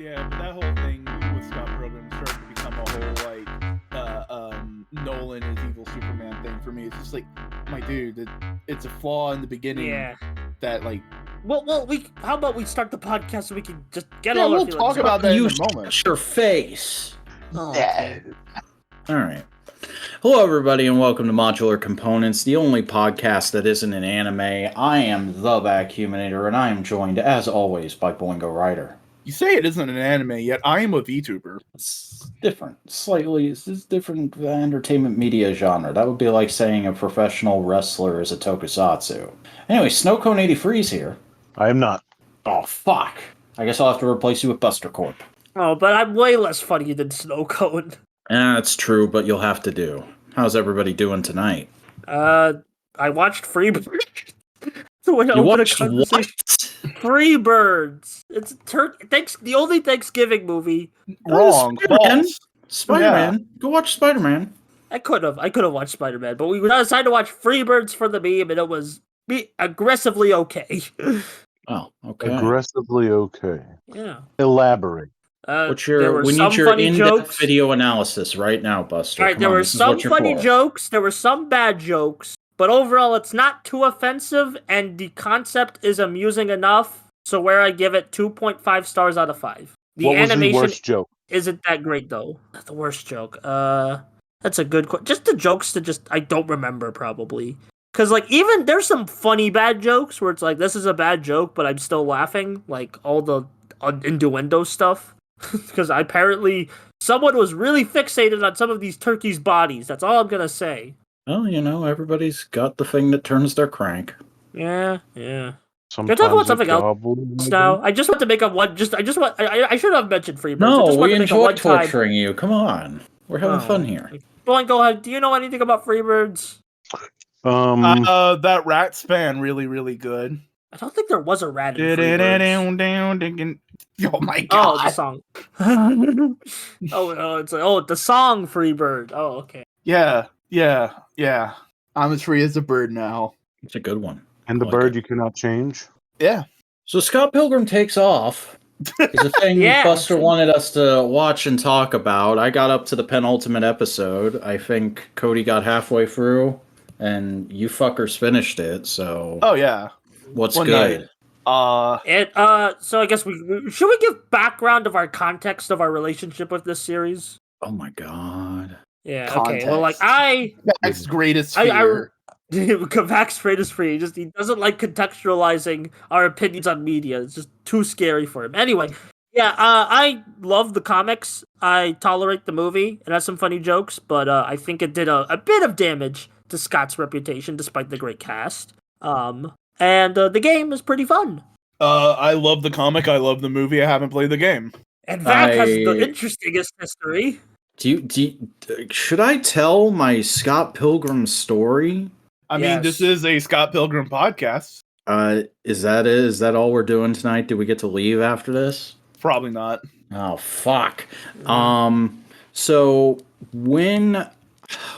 Yeah, but that whole thing with Scott Pilgrim started to become a whole Nolan is evil Superman thing for me. It's just like, my dude, it's a flaw in the beginning. Yeah. That like. Well, how about we start the podcast so we can just get Yeah, all we'll our feelings talk about that in You a moment. shut your face. Oh, okay. All right. Hello, everybody, and welcome to Modular Components, the only podcast that isn't an anime. I am the Vacuuminator, and I am joined, as always, by Boingo Ryder. You say it isn't an anime, yet I am a VTuber. It's different. It's different entertainment media genre. That would be like saying a professional wrestler is a tokusatsu. Anyway, Snowcone83's here. I am not. Oh, fuck. I guess I'll have to replace you with Buster Corp. Oh, but I'm way less funny than Snowcone. That's true, but you'll have to do. How's everybody doing tonight? I watched Freebirds. You watched what? Freebirds. It's the only Thanksgiving movie. Wrong. Spider-Man. Yeah. Go watch Spider-Man. I could have watched Spider-Man, but we decided to watch Freebirds for the meme, and it was aggressively okay. Oh, okay. Aggressively okay. Yeah. Elaborate. We need your in-depth video analysis right now, Buster. All right, there were some funny jokes, there were some bad jokes, but overall it's not too offensive, and the concept is amusing enough, so where I give it 2.5 stars out of 5. What was the worst joke? Isn't that great, though. The worst joke. That's a good question. Just the jokes that I don't remember, probably. Because, even there's some funny bad jokes where it's like, this is a bad joke, but I'm still laughing. Like, all the innuendo stuff. Because apparently someone was really fixated on some of these turkeys' bodies. That's all I'm going to say. Well, everybody's got the thing that turns their crank. Yeah. Sometimes can I talk about something else now? I just want to make up one. I should have mentioned Freebirds. No, we enjoy torturing you. Come on. We're having fun here. Go ahead. Do you know anything about Freebirds? That rat span really, really good. I don't think there was a rat in Freebirds. Oh my god! Oh, the song. It's the song Freebird. Oh, okay. Yeah. I'm as free as a bird now. It's a good one. And the bird you cannot change. Yeah. So Scott Pilgrim Takes Off is a thing Buster wanted us to watch and talk about. I got up to the penultimate episode. I think Cody got halfway through, and you fuckers finished it. So. Oh yeah. What's good? So I guess should we give background of our context of our relationship with this series? Oh my god. Yeah. Context. Okay. Well, Mac's greatest fear. Mac's greatest fear. He doesn't like contextualizing our opinions on media. It's just too scary for him. Anyway, yeah. I love the comics. I tolerate the movie. It has some funny jokes, but I think it did a bit of damage to Scott's reputation, despite the great cast. And the game is pretty fun. I love the comic. I love the movie. I haven't played the game. And that has the interestingest history. Should I tell my Scott Pilgrim story? I mean, this is a Scott Pilgrim podcast. Is that it? Is that all we're doing tonight? Do we get to leave after this? Probably not. Oh, fuck. So when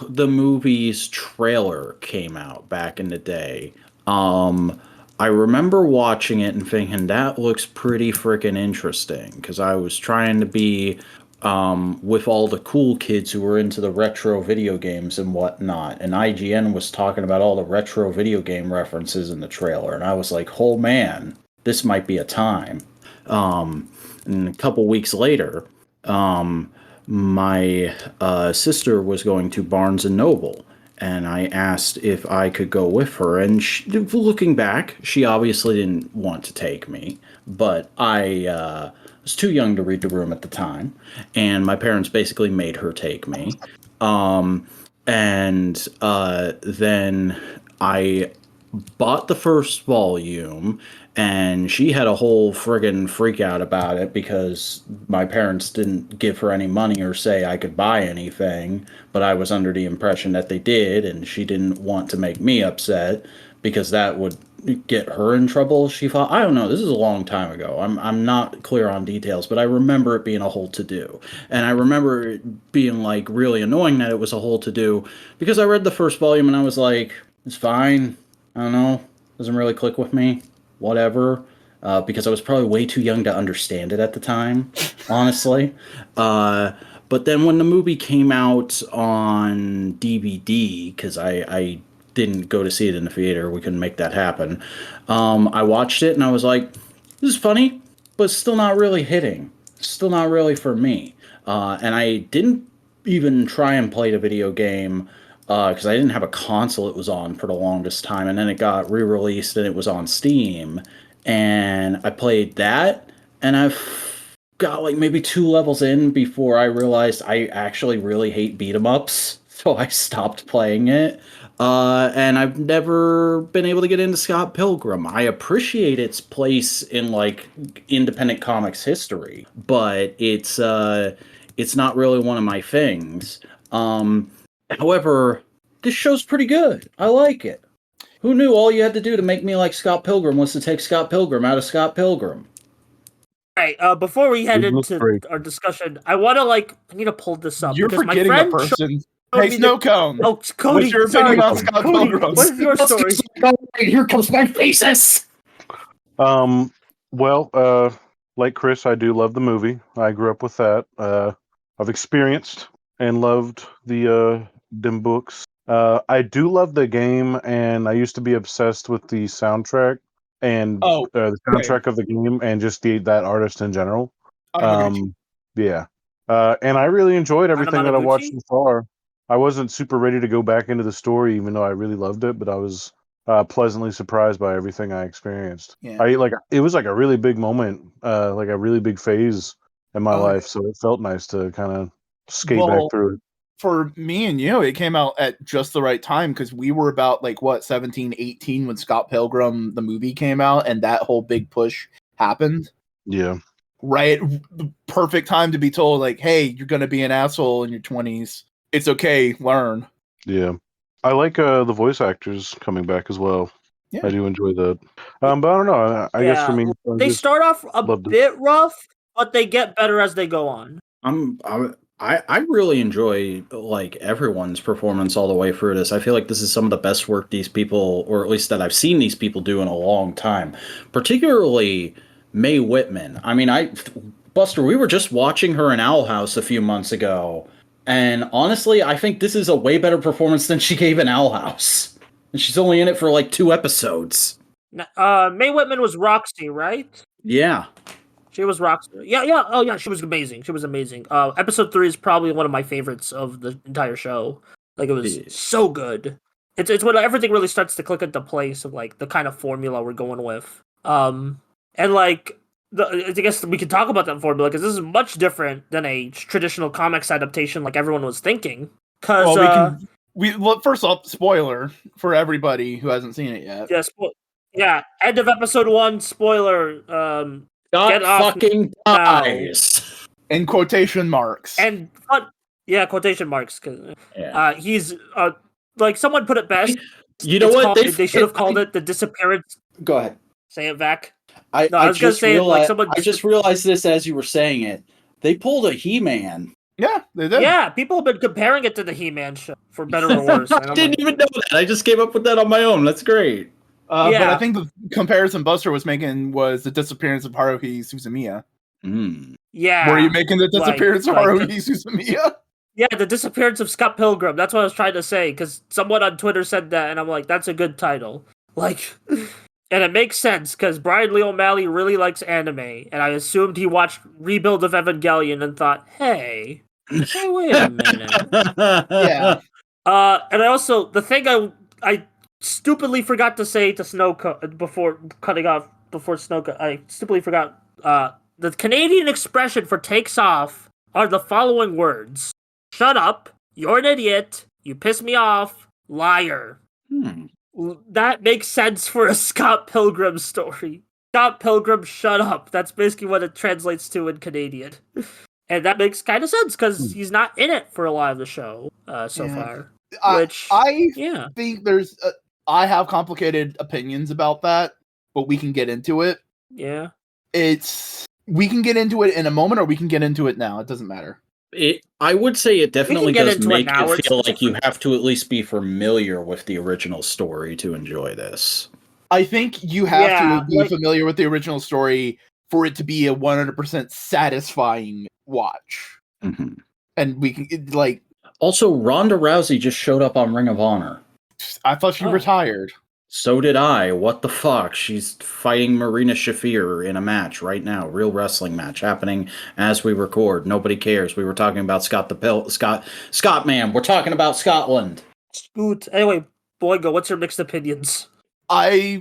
the movie's trailer came out back in the day, I remember watching it and thinking that looks pretty freaking interesting, because I was trying to be with all the cool kids who were into the retro video games and whatnot, and IGN was talking about all the retro video game references in the trailer, and I was like, oh man, this might be a time. And a couple weeks later, my sister was going to Barnes & Noble, and I asked if I could go with her, and looking back, she obviously didn't want to take me, but I was too young to read the room at the time, and my parents basically made her take me. Then I bought the first volume, and she had a whole friggin' freak out about it because my parents didn't give her any money or say I could buy anything, but I was under the impression that they did, and she didn't want to make me upset because that would get her in trouble, she thought. I don't know, this is a long time ago. I'm not clear on details, but I remember it being a whole to-do. And I remember it being really annoying that it was a whole to-do, because I read the first volume and I was like, it's fine. I don't know. Doesn't really click with me. Whatever. because I was probably way too young to understand it at the time, honestly. But then when the movie came out on DVD, because I didn't go to see it in the theater, we couldn't make that happen. I watched it and I was like, this is funny, but still not really hitting. Still not really for me. And I didn't even try and play the video game because I didn't have a console it was on for the longest time. And then it got re-released and it was on Steam. And I played that, and I've got like maybe 2 levels in before I realized I actually really hate beat 'em ups. So I stopped playing it. And I've never been able to get into Scott Pilgrim. I appreciate its place in like independent comics history, but it's not really one of my things. However, this show's pretty good. I like it. Who knew all you had to do to make me like Scott Pilgrim was to take Scott Pilgrim out of Scott Pilgrim? All right, before we head into our discussion, I need to pull this up. You're forgetting my a friend person. Hey, Snow Cone. Oh, Cody, what's your opinion on Scott Pilgrim? What is your story? Here comes my thesis! Well, like Chris, I do love the movie. I grew up with that. I've experienced and loved the them books. I do love the game, and I used to be obsessed with the soundtrack and the soundtrack of the game, and just that artist in general. Yeah, and I really enjoyed everything that I watched so far. I wasn't super ready to go back into the story, even though I really loved it, but I was pleasantly surprised by everything I experienced. Yeah. It was like a really big moment, like a really big phase in my life, so it felt nice to kind of skate back through it. For me and you, it came out at just the right time because we were about 17, 18 when Scott Pilgrim, the movie, came out, and that whole big push happened. Yeah. Right? The perfect time to be told, hey, you're going to be an asshole in your 20s. It's okay, learn. Yeah. I like the voice actors coming back as well. Yeah. I do enjoy that. But I don't know. I guess for me, they start off a bit rough, but they get better as they go on. I really enjoy everyone's performance all the way through this. I feel like this is some of the best work these people, or at least that I've seen these people do in a long time. Particularly Mae Whitman. I mean, Buster, we were just watching her in Owl House a few months ago, and honestly, I think this is a way better performance than she gave in Owl House. And she's only in it for 2 episodes. Mae Whitman was Roxy, right? Yeah. She was Roxy. Yeah. Oh, yeah, she was amazing. Episode 3 is probably one of my favorites of the entire show. It was so good. It's when everything really starts to click into place of the kind of formula we're going with. And I guess we could talk about that formula because this is much different than a traditional comics adaptation like everyone was thinking. First off, spoiler for everybody who hasn't seen it yet. End of episode 1, spoiler. God fucking dies. In quotation marks. And quotation marks. He's someone put it best. You know what? They should have called it the disappearance. Go ahead. Say it back. I was gonna say I just realized this as you were saying it. They pulled a He-Man. Yeah, they did. Yeah, people have been comparing it to the He-Man show, for better or worse. I didn't even know that. I just came up with that on my own. That's great. But I think the comparison Buster was making was the disappearance of Haruhi Suzumiya. Yeah. Were you making the disappearance of Haruhi Suzumiya? Yeah, the disappearance of Scott Pilgrim. That's what I was trying to say, because someone on Twitter said that, and I'm like, that's a good title. And it makes sense, because Brian Lee O'Malley really likes anime, and I assumed he watched Rebuild of Evangelion and thought, hey, wait a minute. Yeah. And I also, the thing I stupidly forgot to say to before Snowco, I stupidly forgot, the Canadian expression for takes off are the following words. Shut up, you're an idiot, you piss me off, liar. That makes sense for a Scott Pilgrim story. Scott Pilgrim, shut up. That's basically what it translates to in Canadian. And that makes kind of sense, because he's not in it for a lot of the show so far. I think there's... I have complicated opinions about that, but we can get into it. Yeah. We can get into it in a moment, or we can get into it now. It doesn't matter. I would say it definitely does make it feel like you have to at least be familiar with the original story to enjoy this. I think you have to be like, familiar with the original story for it to be a 100% satisfying watch. Mm-hmm. And we can, like... Also, Ronda Rousey just showed up on Ring of Honor. I thought she retired. So did I. What the fuck? She's fighting Marina Shafir in a match right now. Real wrestling match happening as we record. Nobody cares. We were talking about Scott man. We're talking about Scotland. Scoot. Anyway, Boygo, what's your mixed opinions?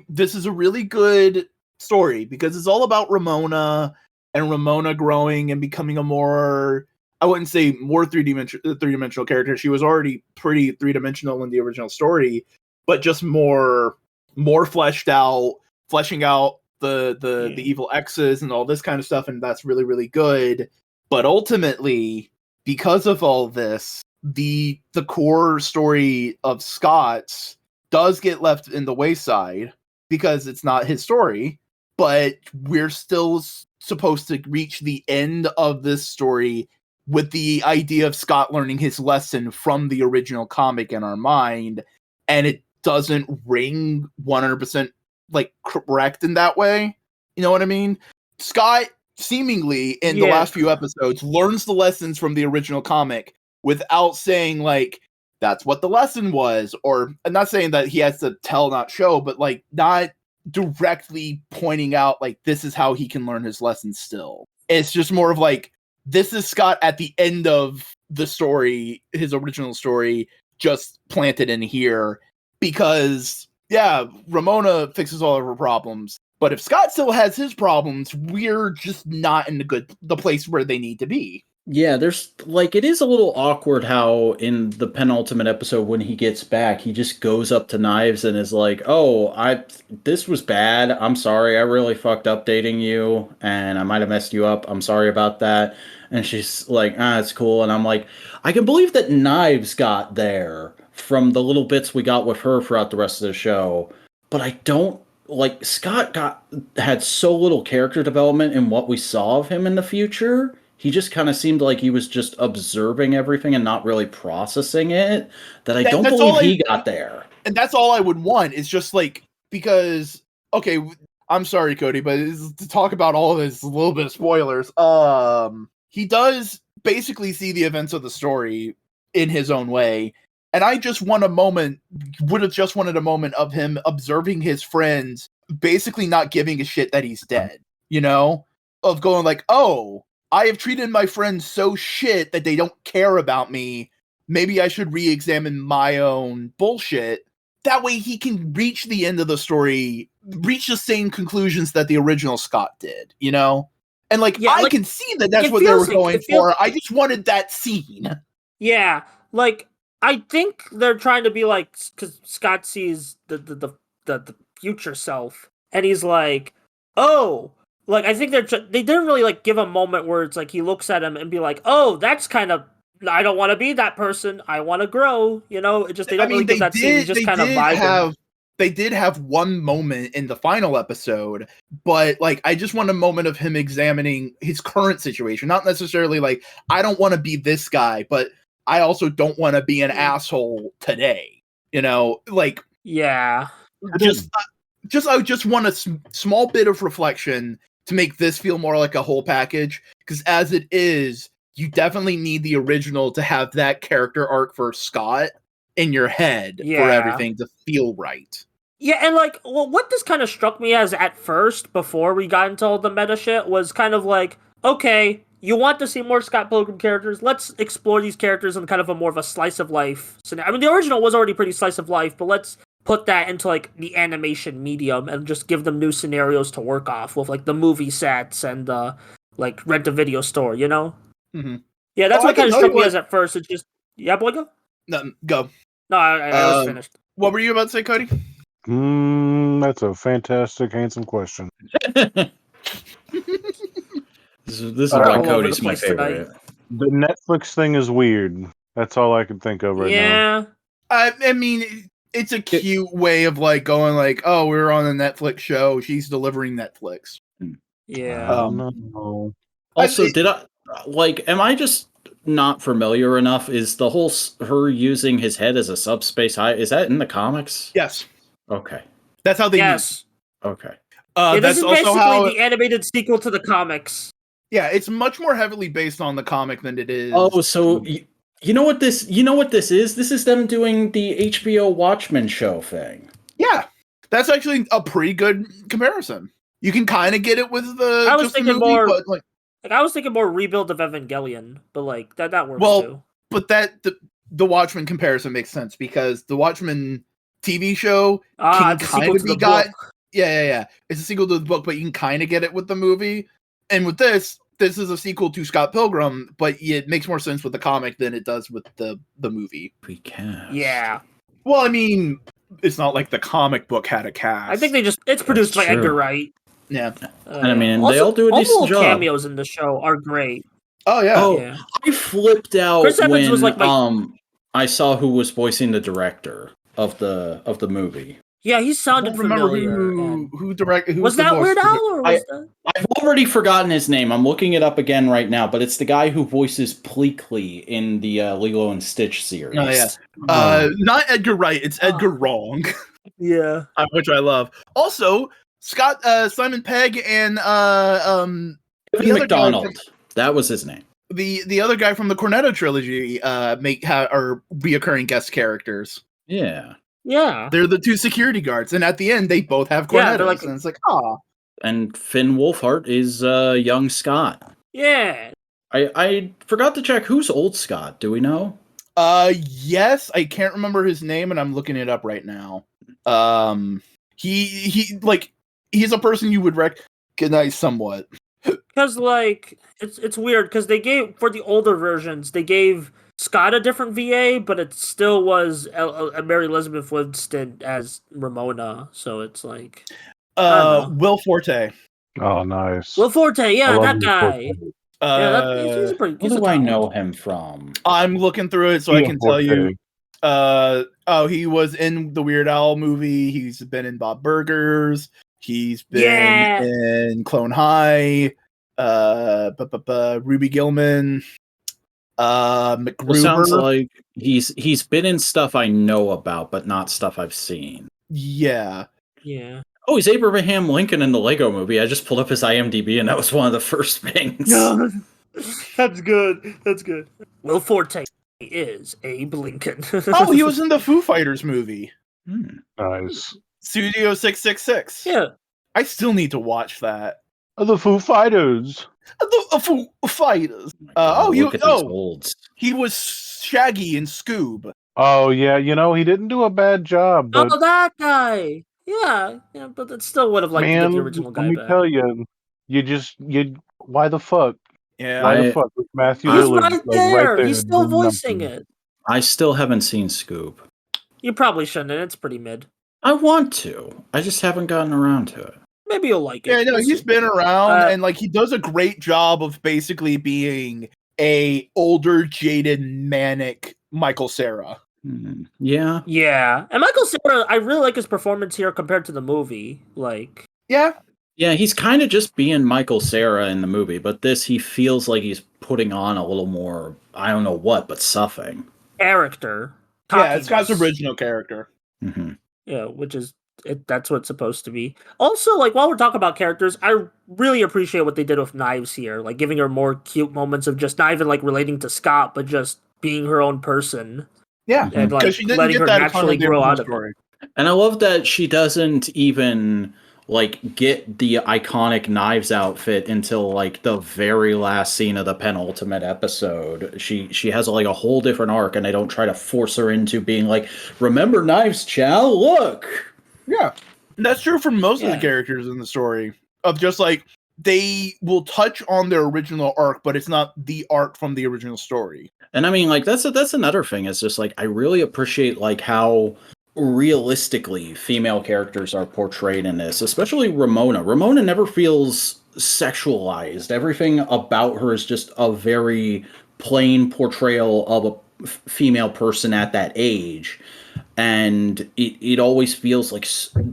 This is a really good story because it's all about Ramona and Ramona growing and becoming a more, I wouldn't say more three-dimensional character. She was already pretty three-dimensional in the original story, but just more fleshing out the evil exes and all this kind of stuff, and that's really, really good. But ultimately, because of all this, the core story of Scott's does get left in the wayside because it's not his story, but we're still supposed to reach the end of this story with the idea of Scott learning his lesson from the original comic in our mind, and it doesn't ring 100% like correct in that way. You know what I mean? Scott seemingly in the last few episodes learns the lessons from the original comic without saying like that's what the lesson was, or I'm not saying that he has to tell not show, but like not directly pointing out like this is how he can learn his lesson still. It's just more of like this is Scott at the end of the story, his original story, just planted in here because Ramona fixes all of her problems, but if Scott still has his problems, we're just not in the place where they need to be. Yeah, there's like it is a little awkward how in the penultimate episode when he gets back, he just goes up to Knives and is like, "Oh, this was bad. I'm sorry. I really fucked up dating you, and I might have messed you up. I'm sorry about that." And she's like, "It's cool." And I'm like, I can believe that Knives got there from the little bits we got with her throughout the rest of the show, but I don't like Scott had so little character development in what we saw of him in the future. He just kind of seemed like he was just observing everything and not really processing it, that I don't believe he got there. And that's all I would want is just like, because, okay, I'm sorry, Cody, but to talk about all of this, a little bit of spoilers. He does basically see the events of the story in his own way. And I just would have just wanted a moment of him observing his friends, basically not giving a shit that he's dead, you know? Of going like, oh, I have treated my friends so shit that they don't care about me. Maybe I should re-examine my own bullshit. That way he can reach the end of the story, reach the same conclusions that the original Scott did, you know? And like, I can see that that's what they were going for. I just wanted that scene. Yeah, like, I think they're trying to be like, because Scott sees the future self, and he's like, oh, like, I think they didn't really, like, give a moment where it's like he looks at him and be like, oh, that's kind of, I don't want to be that person. I want to grow, you know? It just, they don't really give that scene. Just kind of vibing. They did have one moment in the final episode, but, like, I just want a moment of him examining his current situation. Not necessarily, like, I don't want to be this guy, but I also don't want to be an asshole today, you know? Like, yeah. I just want a small bit of reflection to make this feel more like a whole package, because as it is, you definitely need the original to have that character arc for Scott in your head for everything to feel right. Yeah, and like, well, what this kind of struck me as at first, before we got into all the meta shit, was kind of like, okay, you want to see more Scott Pilgrim characters? Let's explore these characters in kind of a more of a slice of life scenario. I mean, the original was already pretty slice of life, but let's put that into like the animation medium and just give them new scenarios to work off with, like the movie sets and like rent a video store, you know? Mm-hmm. Yeah, that's what kind of struck me as at first. It's just, boy, go. No, go. No, I was finished. What were you about to say, Cody? That's a fantastic, handsome question. This is why Cody's my favorite. The Netflix thing is weird. That's all I can think of right now. Yeah. I mean, it's a cute way of like going like, oh, we're on a Netflix show. She's delivering Netflix. Yeah. No. Also, am I just not familiar enough? Is the whole her using his head as a subspace eye, is that in the comics? Yes. Okay. That's how they meet. Yes. Okay. Yeah, this That's is also basically how. the animated sequel to the comics. Yeah, it's much more heavily based on the comic than it is. Oh, so you know what this is? This is them doing the HBO Watchmen show thing. Yeah, that's actually a pretty good comparison. You can kind of get it with I was just the thinking movie, more- but like, I was thinking more rebuild of Evangelion, but like that works Well, too. but the Watchmen comparison makes sense because the Watchmen TV show can It's a kind sequel of to be the got. book. Yeah. It's a sequel to the book, but you can kind of get it with the movie. And with this is a sequel to Scott Pilgrim, but it makes more sense with the comic than it does with the movie. Recast. Yeah. Well, I mean, it's not like the comic book had a cast. I think it's produced by true. Edgar Wright. Yeah. And I mean, also, they all do a all decent the job. cameos in the show are great. Oh yeah. Oh, Yeah. I flipped out Chris Evans when was like I saw who was voicing the director of the movie. Yeah, he I sounded don't remember familiar. and- who directed. Was that Weird Al or was that? I've already forgotten his name. I'm looking it up again right now, but it's the guy who voices Pleakley in the Lilo and Stitch series. Oh yeah. Not Edgar Wright. It's Edgar Wrong, Yeah. which I love. Also, Simon Pegg and Evan the other guy McDonald. That was his name. the other guy from the Cornetto trilogy are reoccurring guest characters. Yeah. Yeah. They're the two security guards, and at the end they both have Yeah, Cornettos, they're like- and it's like, ah, And Finn Wolfhard is young Scott. Yeah. I forgot to check who's old Scott. Do we know? yes, I can't remember his name, and I'm looking it up right now. He's a person you would recognize somewhat. Because like it's weird because they gave for the older versions they gave Scott a different VA, but it still was Mary Elizabeth Winston as Ramona. So it's like I don't know. Will Forte. Oh, nice. Will Forte, yeah, I love that Will guy. Forte. He's a pretty. Where He's a do I talent. know him from? I'm looking through it so I can tell you. He was in the Weird Al movie. He's been in Bob Burgers. He's been in Clone High. Ruby Gilman. McGruber. It sounds like he's been in stuff I know about, but not stuff I've seen. Yeah. Yeah. Oh, he's Abraham Lincoln in the Lego Movie. I just pulled up his IMDb, and that was one of the first things. That's good. That's good. Will Forte is Abe Lincoln. Oh, he was in the Foo Fighters movie. Nice. Studio 666. Yeah. I still need to watch that. The Foo Fighters. The Foo Fighters. Look at these olds. He was Shaggy in Scoob. Oh yeah, he didn't do a bad job, but Oh, that guy. Yeah, but it still would have liked to get man, the original guy let me back. tell you, why the fuck? Yeah. Why the fuck? With Matthew He's Lillard, right there. He's still doing voicing nothing. it. I still haven't seen Scoob. You probably shouldn't. It's pretty mid. I want to. I just haven't gotten around to it. Maybe you'll like it. Yeah, no, We'll he's see. been around, Uh, and he does a great job of basically being a older, jaded, manic Michael Cera. Yeah. Yeah, and Michael Cera, I really like his performance here compared to the movie. Like, Yeah, Yeah, he's kind of just being Michael Cera in the movie, but this he feels like he's putting on a little more, I don't know what, but something. character. yeah, it's Scott's cockiness. original character. Mm-hmm. Yeah, which is that's what it's supposed to be. Also, while we're talking about characters, I really appreciate what they did with Knives here, giving her more cute moments of just not even relating to Scott, but just being her own person. Yeah, And because she didn't letting get her that naturally the grow original out of it. story. And I love that she doesn't even get the iconic Knives outfit until the very last scene of the penultimate episode. She has a whole different arc, and they don't try to force her into being remember Knives Chow? Look. Yeah, and that's true for most of the Yeah. characters in the story. Of just they will touch on their original arc, but it's not the arc from the original story. And I mean, that's another thing. It's just I really appreciate how realistically female characters are portrayed in this, especially Ramona. Ramona never feels sexualized. Everything about her is just a very plain portrayal of a female person at that age. And it always feels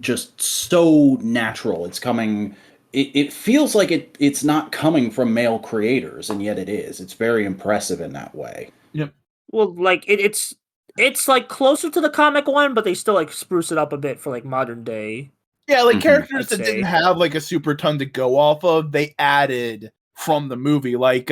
just so natural. It's coming. It feels like it's not coming from male creators, and yet it is. It's very impressive in that way. Yep. Well, it's closer to the comic one, but they still spruce it up a bit for modern day. Yeah, like Mhm. characters I'd that say. didn't have like a super ton to go off of, they added from the movie, like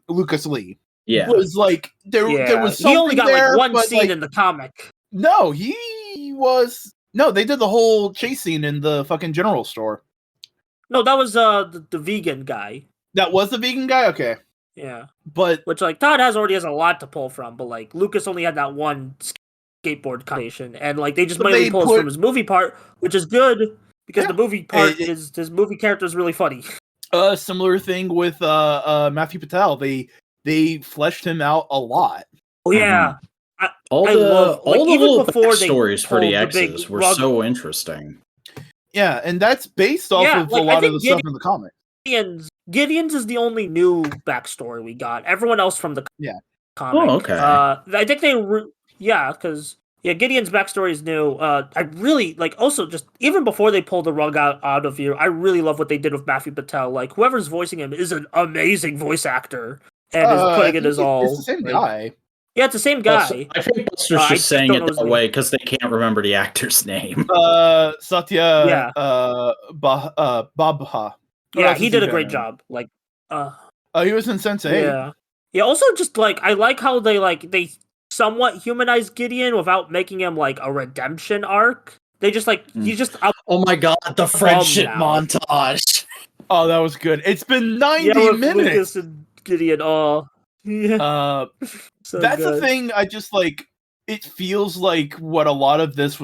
Lucas Lee. Yeah. Was like there was he only something got there, like one but scene like in the comic. no, they did the whole chase scene in the fucking general store. No, that was the vegan guy. That was the vegan guy, okay. Yeah, But which like Todd already has a lot to pull from, but like Lucas only had that one skateboard conversation, and like they just But mainly they pull us put- from his movie part, which is good because Yeah. the movie part It- is his movie character is really funny. a similar thing with Matthew Patel. They fleshed him out a lot. Oh yeah, All I the love, like, all the even little before they backstories for the pulled the big exes were rug- so interesting. Yeah, and that's based off Yeah, of like, a I lot of think the stuff in the comic. Gideon's is the only new backstory we got. Everyone else from the comic. Oh, okay. I think because Gideon's backstory is new. I really like also just even before they pulled the rug out of you, I really love what they did with Matthew Patel. Like whoever's voicing him is an amazing voice actor and is putting it as all. It's the same guy. Yeah, it's the same guy. I think Buster's I just saying don't it know his that name. way because they can't remember the actor's name. Satya. Yeah. Babha. Yeah, he did a great job. Like, Oh, he was in Sense8. yeah, yeah. Also, just like I like how they somewhat humanize Gideon without making him like a redemption arc. They just like he's just up. Oh my god, the friendship now. montage. Oh, that was good. It's been 90 with minutes. Lucas and Gideon. Oh, yeah. So That's good. the thing. I just like it feels like what a lot of this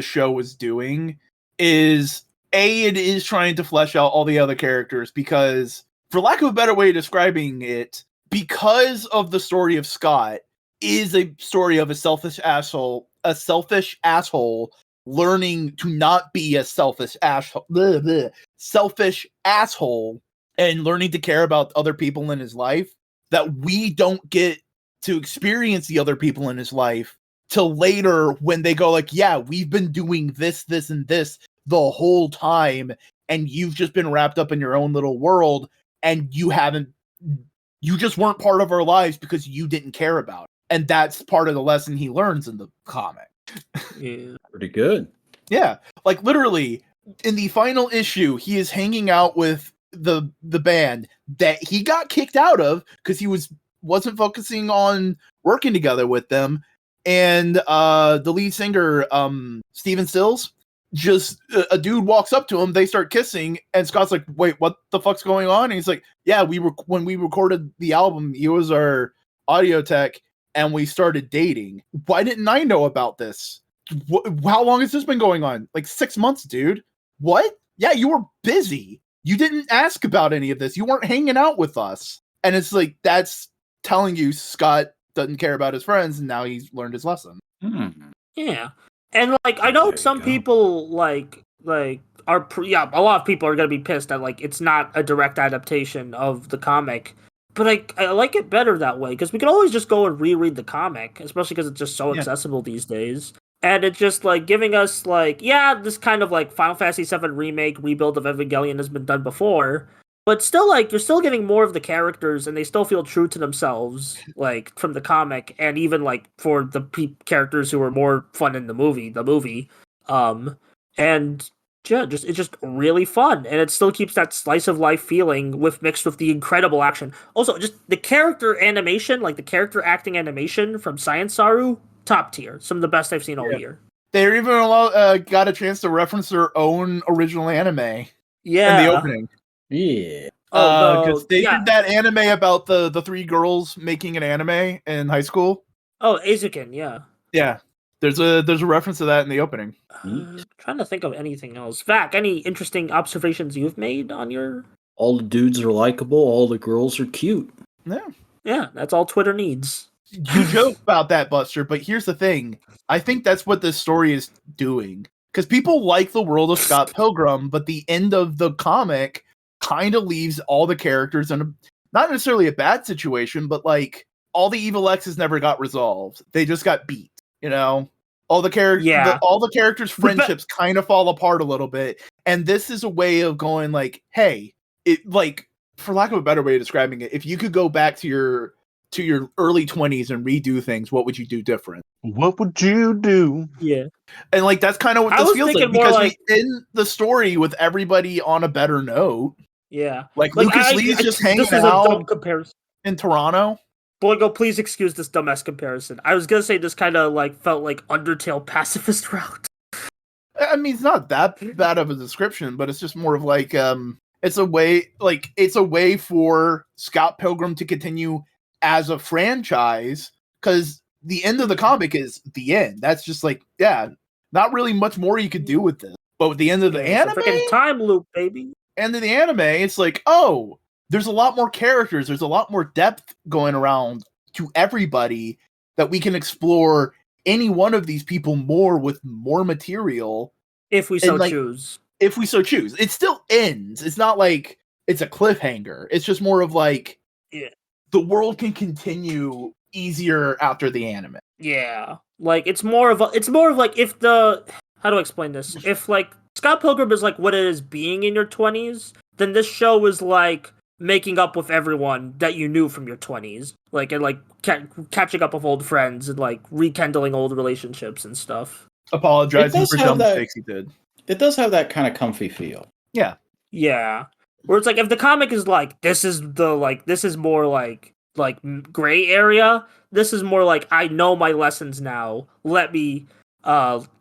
show was doing is it is trying to flesh out all the other characters because, for lack of a better way of describing it, because of the story of Scott is a story of a selfish asshole learning to not be a selfish asshole, and learning to care about other people in his life, that we don't get to experience the other people in his life till later when they go like, yeah, we've been doing this, and this the whole time, and you've just been wrapped up in your own little world, and you just weren't part of our lives because you didn't care about it. And that's part of the lesson he learns in the comic. Yeah. Pretty good. Yeah, like literally in the final issue, he is hanging out with the band that he got kicked out of because he wasn't focusing on working together with them, and the lead singer Steven Stills, just a dude walks up to him, they start kissing, and Scott's like, wait, what the fuck's going on? And he's like, yeah, when we recorded the album, he was our audio tech and we started dating. Why didn't I know about this? How long has this been going on? Like 6 months, dude. What? Yeah, you were busy. You didn't ask about any of this. You weren't hanging out with us. And it's like, that's telling you Scott doesn't care about his friends, and now he's learned his lesson. Yeah. And like I know There you some go. people like a lot of people are gonna be pissed that like it's not a direct adaptation of the comic, but I like it better that way because we can always just go and reread the comic, especially because it's just so accessible these days. And it's just like giving us like this kind of like Final Fantasy VII remake rebuild of Evangelion has been done before, but still like you're still getting more of the characters and they still feel true to themselves like from the comic, and even like for the characters who were more fun in the movie and yeah, it's just really fun, and it still keeps that slice of life feeling mixed with the incredible action. Also, just the character animation, like the character acting animation from Science Saru, top tier, some of the best I've seen all year. They even got a chance to reference their own original anime in the opening. Yeah. Because they did that anime about the three girls making an anime in high school. Oh, Azukin, yeah. Yeah, there's a reference to that in the opening. Trying to think of anything else. Vac, any interesting observations you've made on your... All the dudes are likable, all the girls are cute. Yeah, that's all Twitter needs. You joke about that, Buster, but here's the thing. I think that's what this story is doing. Because people like the world of Scott Pilgrim, but the end of the comic kind of leaves all the characters in not necessarily a bad situation, but like all the evil X's never got resolved. They just got beat, you know? All the characters' friendships kind of fall apart a little bit. And this is a way of going like, hey, it like, for lack of a better way of describing it, if you could go back to your to your early 20s and redo things, what would you do different? What would you do? Yeah. And like that's kind of what I this was feels like, thinking more because like- we end the story with everybody on a better note. Yeah. Like Lucas Lee's just hanging this is a dumb out comparison. in Toronto. Boygo, please excuse this dumbass comparison. I was gonna say this kind of like felt like Undertale pacifist route. I mean, it's not that bad of a description, but it's just more of like it's a way for Scott Pilgrim to continue as a franchise, because the end of the comic is the end. That's just like, yeah, not really much more you could do with this. But with the end of the anime, it's a freaking time loop, baby. end of the anime, it's like, oh, there's a lot more characters, there's a lot more depth going around to everybody that we can explore any one of these people more with more material. If we so like, choose. If we so choose. It still ends. It's not like it's a cliffhanger. It's just more of like, yeah, the world can continue easier after the anime. Yeah. Like it's more of like if the, how do I explain this? If like Scott Pilgrim is like what it is being in your 20s, then this show is like making up with everyone that you knew from your 20s, like, and like catching up with old friends and like rekindling old relationships and stuff. Apologizing for dumb mistakes he did. It does have that kind of comfy feel. Yeah. Where it's like if the comic is like this is more like gray area, this is more like I know my lessons now, let me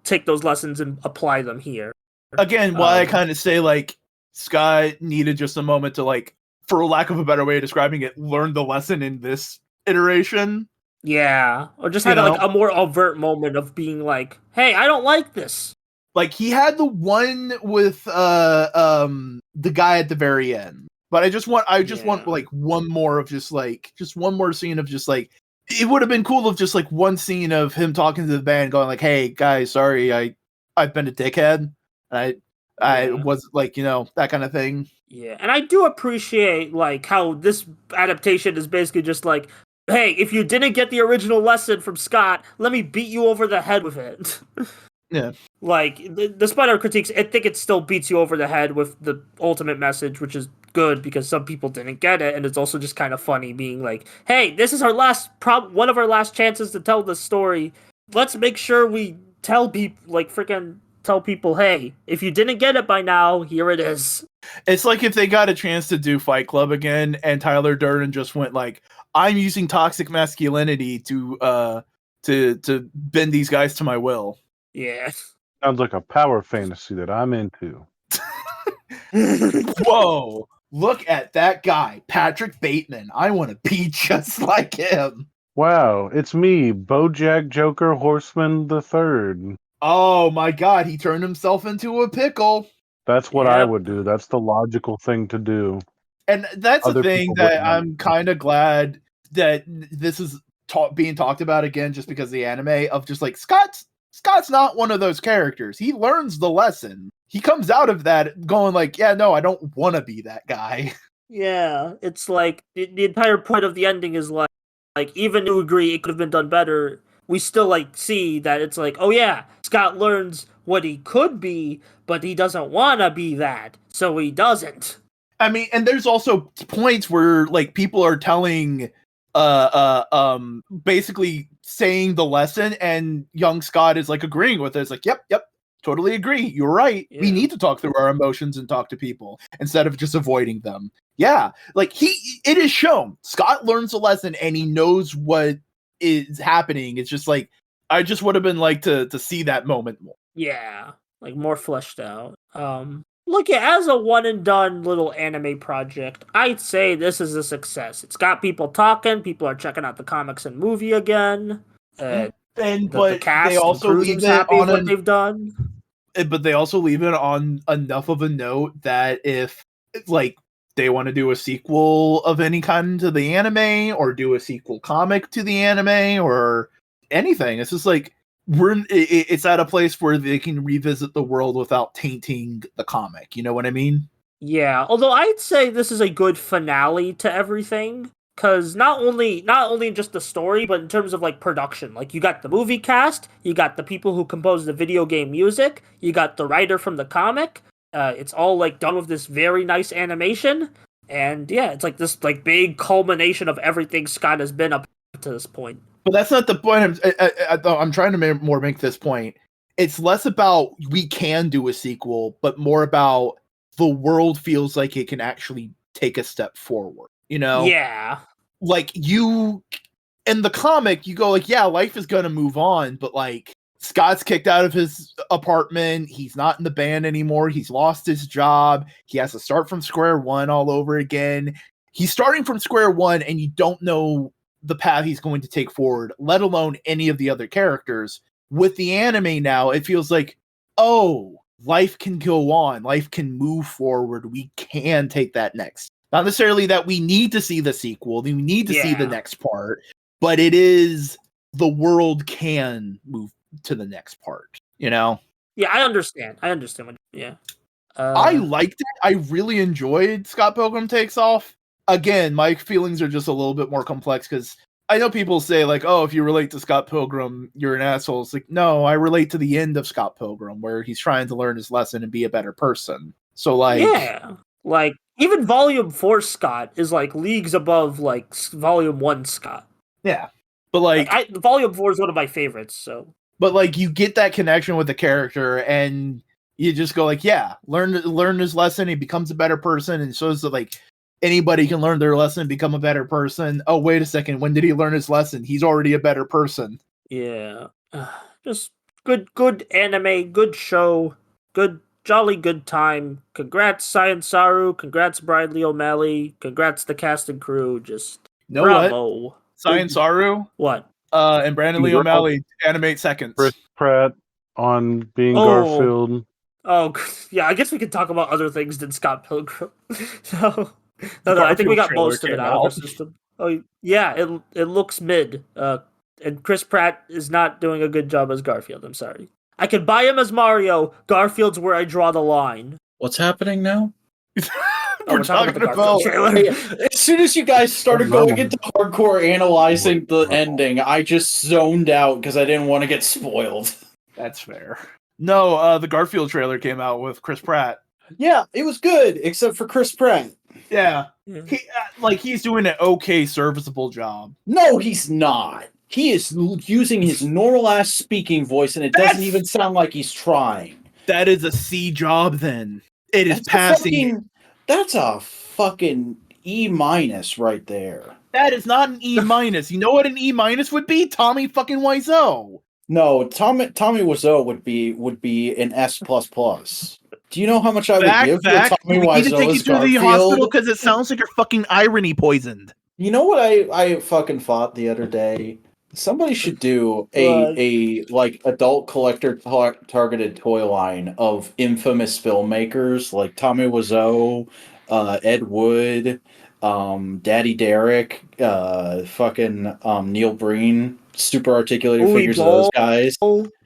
take those lessons and apply them here. Again, why I kind of say like Scott needed just a moment to, like, for lack of a better way of describing it, learn the lesson in this iteration. Yeah, or just had like a more overt moment of being like, "Hey, I don't like this." Like he had the one with the guy at the very end, but I just want like one more of just one more scene of just like, it would have been cool if just like one scene of him talking to the band, going like, "Hey guys, sorry, I've been a dickhead. I was like, that kind of thing." Yeah, and I do appreciate like how this adaptation is basically just like, hey, if you didn't get the original lesson from Scott, let me beat you over the head with it. Yeah. Like, despite our critiques, I think it still beats you over the head with the ultimate message, which is good because some people didn't get it, and it's also just kind of funny being like, hey, this is our one of our last chances to tell this story. Let's make sure we tell people, hey, if you didn't get it by now, here it is. It's like if they got a chance to do Fight Club again, and Tyler Durden just went like, "I'm using toxic masculinity to bend these guys to my will." Yeah. Sounds like a power fantasy that I'm into. Whoa! Look at that guy, Patrick Bateman. I want to be just like him. Wow, it's me, Bojack Joker Horseman the Third. Oh my God, he turned himself into a pickle. That's what I would do. That's the logical thing to do. And that's the thing that I'm kind of glad that this is being talked about again, just because of the anime of just like Scott's not one of those characters. He learns the lesson. He comes out of that going like, yeah, no, I don't want to be that guy. Yeah, it's like the entire point of the ending is like even to agree it could have been done better, we still like see that it's like, oh yeah, Scott learns what he could be, but he doesn't want to be that, so he doesn't. I mean, and there's also points where like people are telling, basically saying the lesson, and young Scott is like agreeing with it. It's like, yep, totally agree. You're right. Yeah. We need to talk through our emotions and talk to people instead of just avoiding them. Yeah, like it is shown. Scott learns a lesson and he knows what is happening. It's just like, I just would have been like to see that moment more. Yeah, like more fleshed out. Look, as a one and done little anime project, I'd say this is a success. It's got people talking. People are checking out the comics and movie again. But the cast they also leave it on what they've done. But they also leave it on enough of a note that if like they want to do a sequel of any kind to the anime, or do a sequel comic to the anime, or anything, it's just like it's at a place where they can revisit the world without tainting the comic. You know what I mean? Yeah. Although I'd say this is a good finale to everything, because not only just the story, but in terms of like production, like you got the movie cast, you got the people who composed the video game music, you got the writer from the comic. It's all like done with this very nice animation. And yeah, it's like this like big culmination of everything Scott has been up to this point. But that's not the point. I'm trying to make this point. It's less about we can do a sequel, but more about the world feels like it can actually take a step forward. You know? Yeah. Like you in the comic, you go like, yeah, life is gonna move on, but like Scott's kicked out of his apartment. He's not in the band anymore. He's lost his job. He has to start from square one all over again. He's starting from square one, and you don't know the path he's going to take forward, let alone any of the other characters. With the anime now, it feels like, oh, life can go on. Life can move forward. We can take that next. Not necessarily that we need to see the sequel. We need to see the next part, but it is the world can move to the next part, you know? Yeah, I understand. I liked it. I really enjoyed Scott Pilgrim Takes Off. Again, my feelings are just a little bit more complex because I know people say like, oh, if you relate to Scott Pilgrim, you're an asshole. It's like, no, I relate to the end of Scott Pilgrim where he's trying to learn his lesson and be a better person. So like, yeah, like even Volume 4 Scott is like leagues above like Volume 1 Scott. Yeah, but like Volume 4 is one of my favorites. So, but like you get that connection with the character and you just go like, yeah, learn his lesson. He becomes a better person, and shows that like anybody can learn their lesson and become a better person. Oh, wait a second. When did he learn his lesson? He's already a better person. Yeah. Just good anime, good show, jolly good time. Congrats, Science Saru. Congrats, Bradley O'Malley. Congrats, the cast and crew. Just bravo. What? Science Saru? What? And Brandon Lee O'Malley animate seconds. Chris Pratt on being Garfield. Oh, yeah, I guess we could talk about other things than Scott Pilgrim. No, I think we got most of it out of our system. Oh, yeah, it looks mid. And Chris Pratt is not doing a good job as Garfield. I'm sorry. I could buy him as Mario. Garfield's where I draw the line. What's happening now? We're talking about trailer. As soon as you guys started going into hardcore analyzing the ending, I just zoned out because I didn't want to get spoiled. That's fair. No, the Garfield trailer came out with Chris Pratt. Yeah, it was good, except for Chris Pratt. Yeah. He's doing an okay, serviceable job. No, he's not. He is using his normal-ass speaking voice, and it doesn't even sound like he's trying. That is a C job, then. It is passing. That's a fucking E- right there. That is not an E-. You know what an E- would be? Tommy fucking Wiseau. No, Tommy Wiseau would be an S++. Do you know how much I would give for Tommy Wiseau? We need to take you to the hospital because it sounds like you're fucking irony poisoned. You know what I fucking thought the other day? Somebody should do a like adult collector targeted toy line of infamous filmmakers like Tommy Wiseau, Ed Wood, Daddy Derek, fucking Neil Breen, super articulated figures of those guys.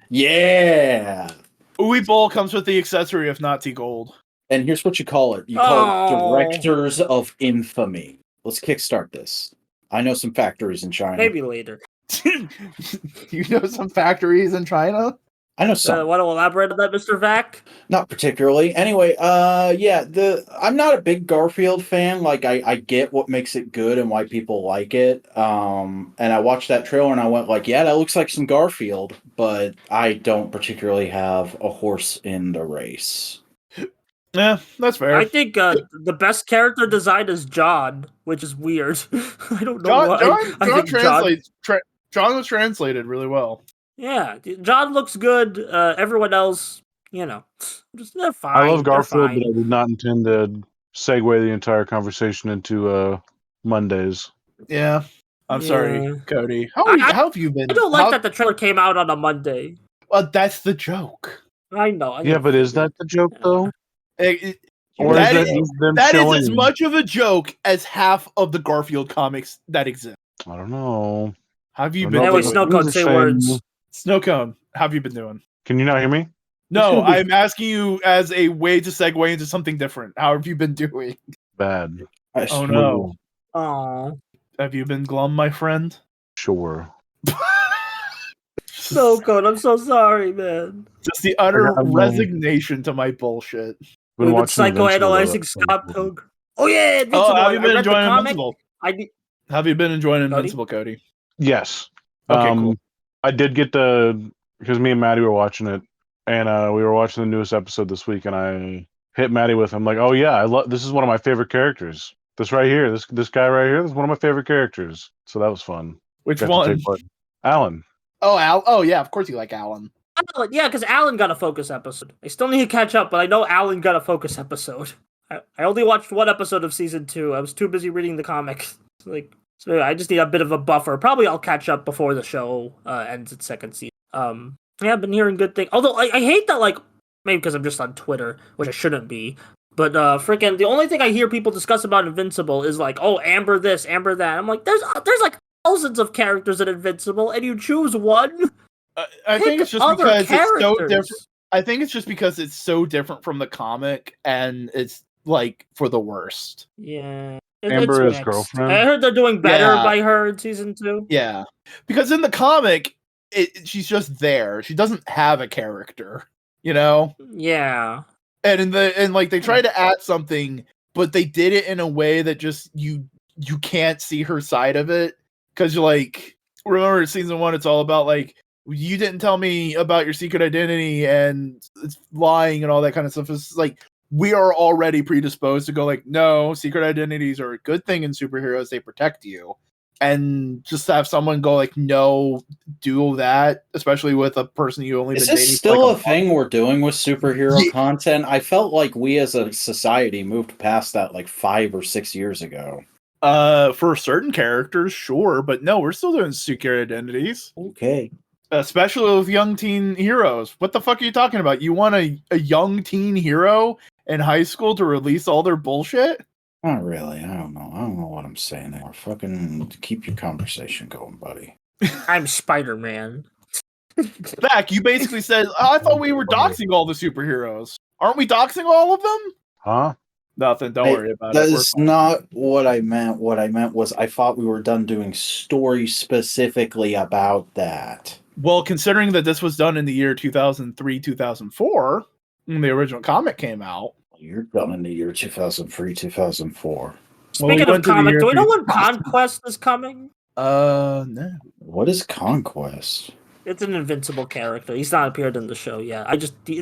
Yeah. Uwe Boll comes with the accessory of Nazi gold. And here's what you call it. You call it Directors of Infamy. Let's kickstart this. I know some factories in China. Maybe later. You know some factories in China? I know some. Want to elaborate on that, Mr. Vac? Not particularly. Anyway, I'm not a big Garfield fan. Like, I get what makes it good and why people like it. And I watched that trailer and I went like, yeah, that looks like some Garfield. But I don't particularly have a horse in the race. Yeah, that's fair. I think the best character design is John, which is weird. I don't know why. John was translated really well. Yeah, John looks good. Everyone else, they're fine. I love Garfield, but I did not intend to segue the entire conversation into Mondays. Yeah, I'm sorry, Cody. How have you been? I don't like that the trailer came out on a Monday. Well, that's the joke. I know. Yeah, but is that the joke though? That is as much of a joke as half of the Garfield comics that exist. I don't know. How have you been? Anyway, Snowcone, say words. Snowcone, how have you been doing? Can you not hear me? No, I'm asking you as a way to segue into something different. How have you been doing? Bad. Oh no. Aww. Have you been glum, my friend? Sure. Snowcone, I'm so sorry, man. Just the utter resignation to my bullshit. We've been psychoanalyzing Scott Pilgrim. Oh yeah, Invincible. Oh, have you I been read the enjoying comic. Invincible? I did. Have you been enjoying Cody? Invincible, Cody? Yes. Okay, cool. I did get because me and Maddie were watching it, and we were watching the newest episode this week, and I hit Maddie with, I'm like, oh yeah, I love this is one of my favorite characters. This right here, this guy right here, this is one of my favorite characters. So that was fun. Which Got to one? take part. Alan. Oh, Al. Oh, yeah. Of course you like Alan. Alan, yeah, because Alan got a focus episode. I still need to catch up, but I know Alan got a focus episode. I only watched one episode of season 2. I was too busy reading the comics. So I just need a bit of a buffer. Probably I'll catch up before the show ends its second season. Yeah, I've been hearing good things. Although I hate that, like, maybe because I'm just on Twitter, which I shouldn't be. But freaking the only thing I hear people discuss about Invincible is like, oh, Amber this, Amber that. I'm like, there's like thousands of characters in Invincible, and you choose one. I think it's just because it's so different. I think it's just because it's so different from the comic, and it's like for the worst. Yeah. Amber is girlfriend. I heard they're doing better by her in season 2. Yeah, because in the comic, she's just there. She doesn't have a character, you know. Yeah. And like they tried to add something, but they did it in a way that just you can't see her side of it, because you're like, remember season 1, it's all about like, you didn't tell me about your secret identity and it's lying and all that kind of stuff. It's like, we are already predisposed to go like, no, secret identities are a good thing in superheroes. They protect you. And just have someone go like, no, do that, especially with a person you only been dating. Is this still a thing we're doing with superhero content? I felt like we as a society moved past that like 5 or 6 years ago. For certain characters, sure, but no, we're still doing secret identities. Okay. Especially with young teen heroes. What the fuck are you talking about? You want a young teen hero in high school to release all their bullshit? Not really. I don't know what I'm saying there. Fucking keep your conversation going, buddy. I'm Spider-Man. Zach, you basically said, I thought we were doxing all the superheroes. Aren't we doxing all of them? Huh? Nothing. Don't worry about that it. That is not what I meant. What I meant was I thought we were done doing stories specifically about that. Well, considering that this was done in the year 2003, 2004, when the original comic came out. You're done in the year 2003, 2004. Speaking of comic, do we know when Conquest is coming? No. What is Conquest? It's an Invincible character. He's not appeared in the show yet.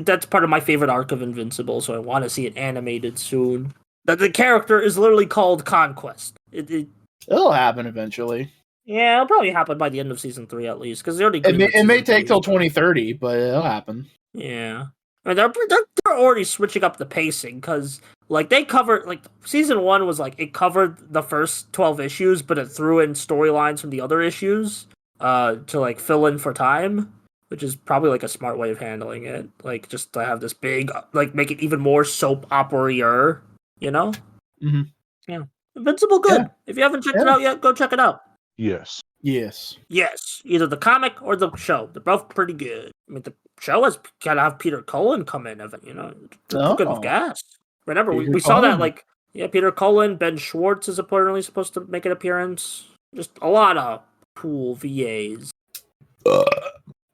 That's part of my favorite arc of Invincible, so I want to see it animated soon. The character is literally called Conquest. It'll happen eventually. Yeah, it'll probably happen by the end of season 3 at least, because they already. It may take till 2030, but it'll happen. Yeah, I mean, they're already switching up the pacing, because like they covered like season 1 was like it covered the first 12 issues, but it threw in storylines from the other issues to like fill in for time, which is probably like a smart way of handling it. Like just to have this big like make it even more soap opera-y, you know? Mm-hmm. Yeah, Invincible good. Yeah. If you haven't checked it out yet, go check it out. Yes. Either the comic or the show. They're both pretty good. I mean, the show has gotta have Peter Cullen come in, you know, good with gas. Remember, we saw that, like, Peter Cullen, Ben Schwartz is apparently supposed to make an appearance. Just a lot of cool VAs. I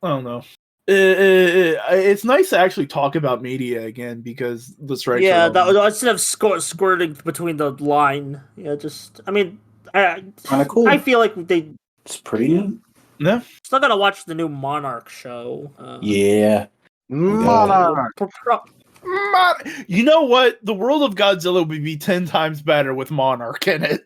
don't know. It's nice to actually talk about media again, because the strikes. Yeah, instead of squirting between the line. Yeah, just, I mean, kind of cool. I feel like it's pretty neat. Yeah. Still gotta watch the new Monarch show. Yeah. Monarch. You know what? The world of Godzilla would be 10 times better with Monarch in it.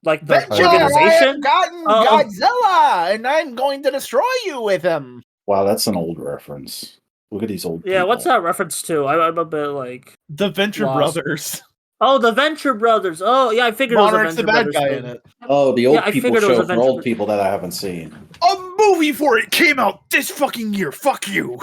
Like the organization? I've gotten Godzilla, and I'm going to destroy you with him. Wow, that's an old reference. Look at these old people. Yeah, what's that reference to? I'm a bit like... The Venture Brothers. Oh, the Venture Brothers. Oh, yeah, I figured Monarch's it was a Venture the bad Brothers guy in it. Oh, the old people show for old people that I haven't seen. A movie for it came out this fucking year. Fuck you.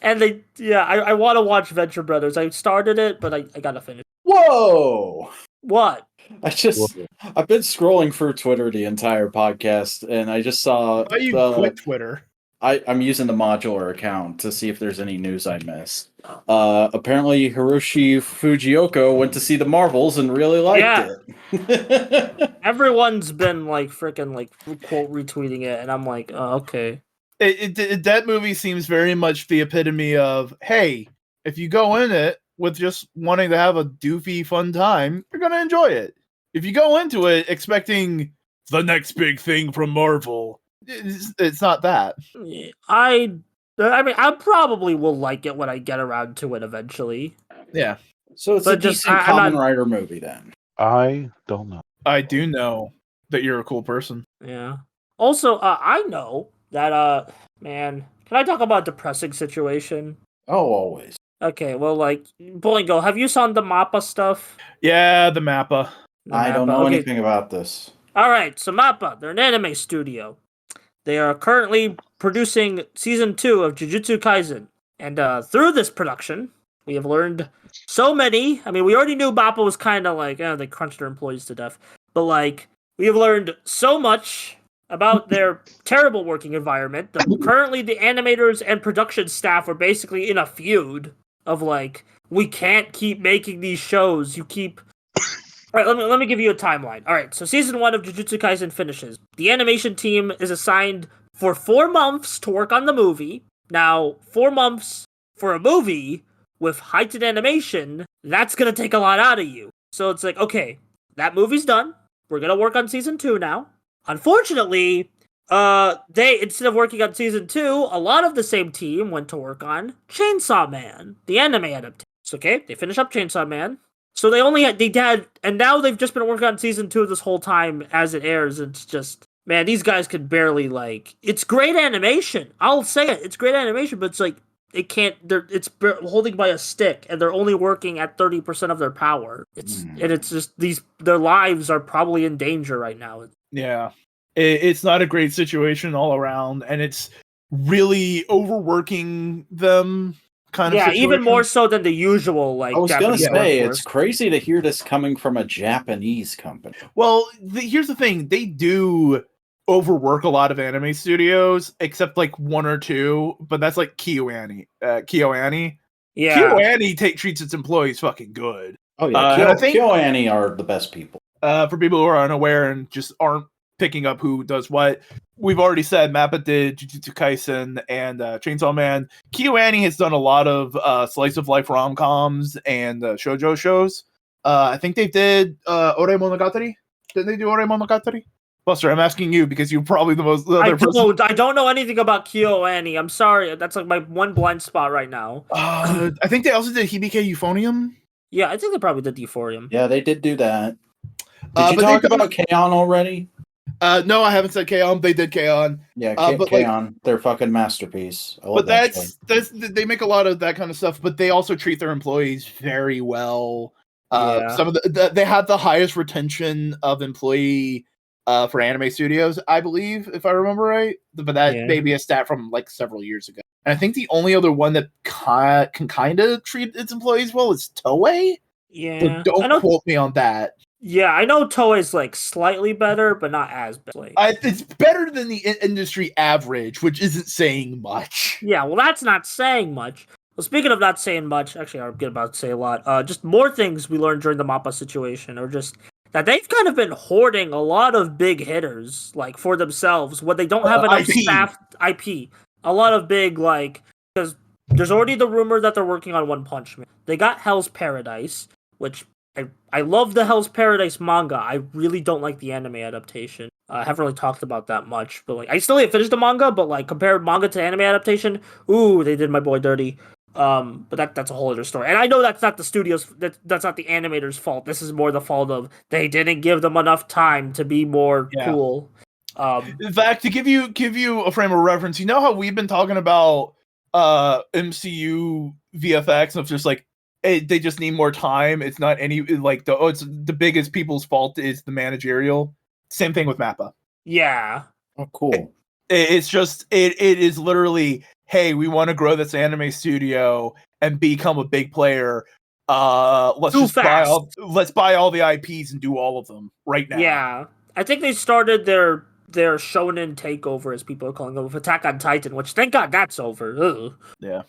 And I want to watch Venture Brothers. I started it, but I gotta finish. Whoa! What? I've been scrolling through Twitter the entire podcast, and I just saw... Why you quit Twitter? I'm using the Modular account to see if there's any news I missed. Apparently, Hiroshi Fujioka went to see the Marvels and really liked it. Everyone's been like freaking like quote retweeting it, and I'm like, oh, okay. That movie seems very much the epitome of, hey, if you go in it with just wanting to have a doofy, fun time, you're gonna enjoy it. If you go into it expecting the next big thing from Marvel, it's not that. I mean, I probably will like it when I get around to it eventually. Yeah. So it's But a just, decent I'm Kamen not- Rider movie then. I don't know. I do know that you're a cool person. Yeah. Also, I know that, man, can I talk about a depressing situation? Oh, always. Okay, well, like, Boingo, have you seen the MAPPA stuff? Yeah, the Mappa. I don't know Okay. anything about this. Alright, so MAPPA, they're an anime studio. They are currently producing season 2 of Jujutsu Kaisen. And through this production, we have learned so many. I mean, we already knew MAPPA was kind of like, they crunched their employees to death. But, like, we have learned so much about their terrible working environment. Currently, the animators and production staff are basically in a feud of, like, we can't keep making these shows. You keep... All right, let me give you a timeline. All right, so season 1 of Jujutsu Kaisen finishes. The animation team is assigned for 4 months to work on the movie. Now, 4 months for a movie with heightened animation, that's going to take a lot out of you. So it's like, okay, that movie's done. We're going to work on season 2 now. Unfortunately, they, instead of working on season 2, a lot of the same team went to work on Chainsaw Man, the anime adaptation. Okay, they finish up Chainsaw Man. So and now they've just been working on season 2 this whole time as it airs. It's just, man, these guys could barely, like, it's great animation. I'll say it, it's great animation, but it's like, it's holding by a stick, and they're only working at 30% of their power. And it's just, their lives are probably in danger right now. Yeah. It's not a great situation all around, and it's really overworking them. Yeah, even more so than the usual, like, I was going to Japanese say, workforce. it's crazy to hear this coming from a Japanese company. Well, here's the thing. They do overwork a lot of anime studios, except like 1 or 2, but that's like KyoAni. Yeah. KyoAni treats its employees fucking good. Oh, yeah. And I think- KyoAni are the best people. For people who are unaware and just aren't picking up who does what, we've already said Mappa did Jujutsu Kaisen and Chainsaw Man. KyoAni has done a lot of slice of life rom-coms and shoujo shows. I think they did Ore Monogatari. Didn't they do Ore Monogatari? Buster, I'm asking you because you're probably the other person. I don't know anything about KyoAni. I'm sorry. That's like my one blind spot right now. I think they also did Hibike Euphonium. Yeah, I think they probably did Euphorium. Yeah, they did do that. Did you talk about K-On! Already? No, I haven't said K-On! They did K-On! Yeah, but K-On! Their fucking masterpiece. I love But that they make a lot of that kind of stuff, but they also treat their employees very well. Yeah. Some of they have the highest retention of employee for anime studios, I believe, if I remember right. But that may be a stat from like several years ago. And I think the only other one that can kind of treat its employees well is Toei. Yeah. But don't quote me on that. Yeah, I know Toei's like slightly better, but not as bad. It's better than the industry average, which isn't saying much. Yeah, well, that's not saying much. Well, speaking of not saying much, actually, I'm about to say a lot. Just more things we learned during the MAPPA situation, or just that they've kind of been hoarding a lot of big hitters, like, for themselves, when they don't have enough staff IP. A lot of big, like, because there's already the rumor that they're working on One Punch Man. They got Hell's Paradise, which I love the Hell's Paradise manga. I really don't like the anime adaptation. I haven't really talked about that much, but like I still ain't finished the manga, but like compared manga to anime adaptation, ooh, they did my boy dirty. But that's a whole other story. And I know that's not the studio's, that's not the animators' fault. This is more the fault of they didn't give them enough time to be more cool. In fact, to give you a frame of reference, you know how we've been talking about MCU VFX of just like they just need more time. It's not any like it's the biggest people's fault is the managerial. Same thing with Mappa. Yeah. Oh, cool. It's just it is literally, hey, we want to grow this anime studio and become a big player. Let's buy all the IPs and do all of them right now. Yeah, I think they started their shonen takeover, as people are calling it, with Attack on Titan, which thank God that's over. Ugh. Yeah.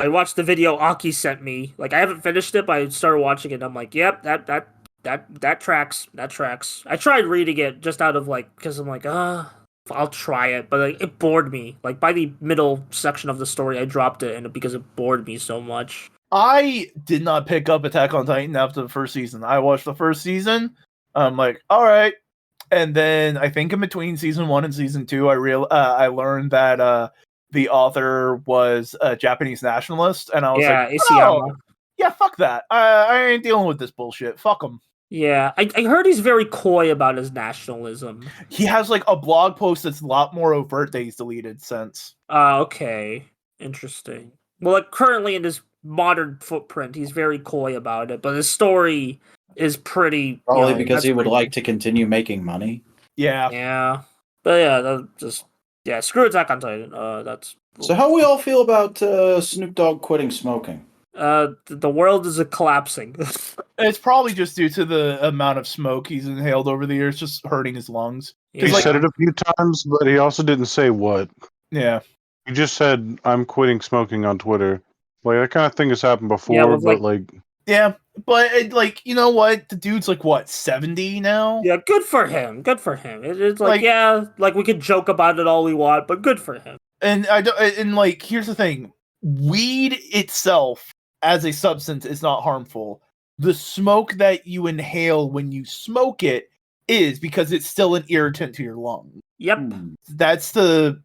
I watched the video Aki sent me. Like I haven't finished it, but I started watching it. And I'm like, yep, that tracks. That tracks. I tried reading it just out of like because I'm like, I'll try it, but like, it bored me. Like by the middle section of the story, I dropped it, and because it bored me so much. I did not pick up Attack on Titan after the first season. I watched the first season. I'm like, all right. And then I think in between season 1 and season 2, I learned that the author was a Japanese nationalist, and I was like, Isayama. Yeah, fuck that. I ain't dealing with this bullshit. Fuck him. Yeah, I heard he's very coy about his nationalism. He has like a blog post that's a lot more overt that he's deleted since. Okay. Interesting. Well, like currently in his modern footprint, he's very coy about it, but his story is pretty... Probably because he would like to continue making money. Yeah. Yeah. But yeah, screw Attack on Titan. That's... So how we all feel about Snoop Dogg quitting smoking? The world is collapsing. It's probably just due to the amount of smoke he's inhaled over the years, just hurting his lungs. Yeah. He said it a few times, but he also didn't say what. Yeah. He just said, I'm quitting smoking on Twitter. Like, that kind of thing has happened before, but Yeah, but like, you know what? The dude's like, what, 70 now? Yeah, good for him. Good for him. It's like, yeah, like we could joke about it all we want, but good for him. And like, here's the thing. Weed itself as a substance is not harmful. The smoke that you inhale when you smoke it is, because it's still an irritant to your lungs. Yep. That's the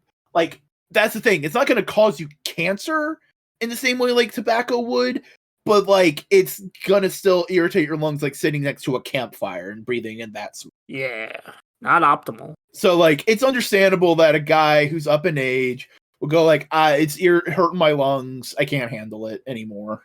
thing. It's not going to cause you cancer in the same way like tobacco would, but like it's going to still irritate your lungs, like sitting next to a campfire and breathing in that smoke. Yeah, not optimal. So like it's understandable that a guy who's up in age will go like, it's hurting my lungs. I can't handle it anymore.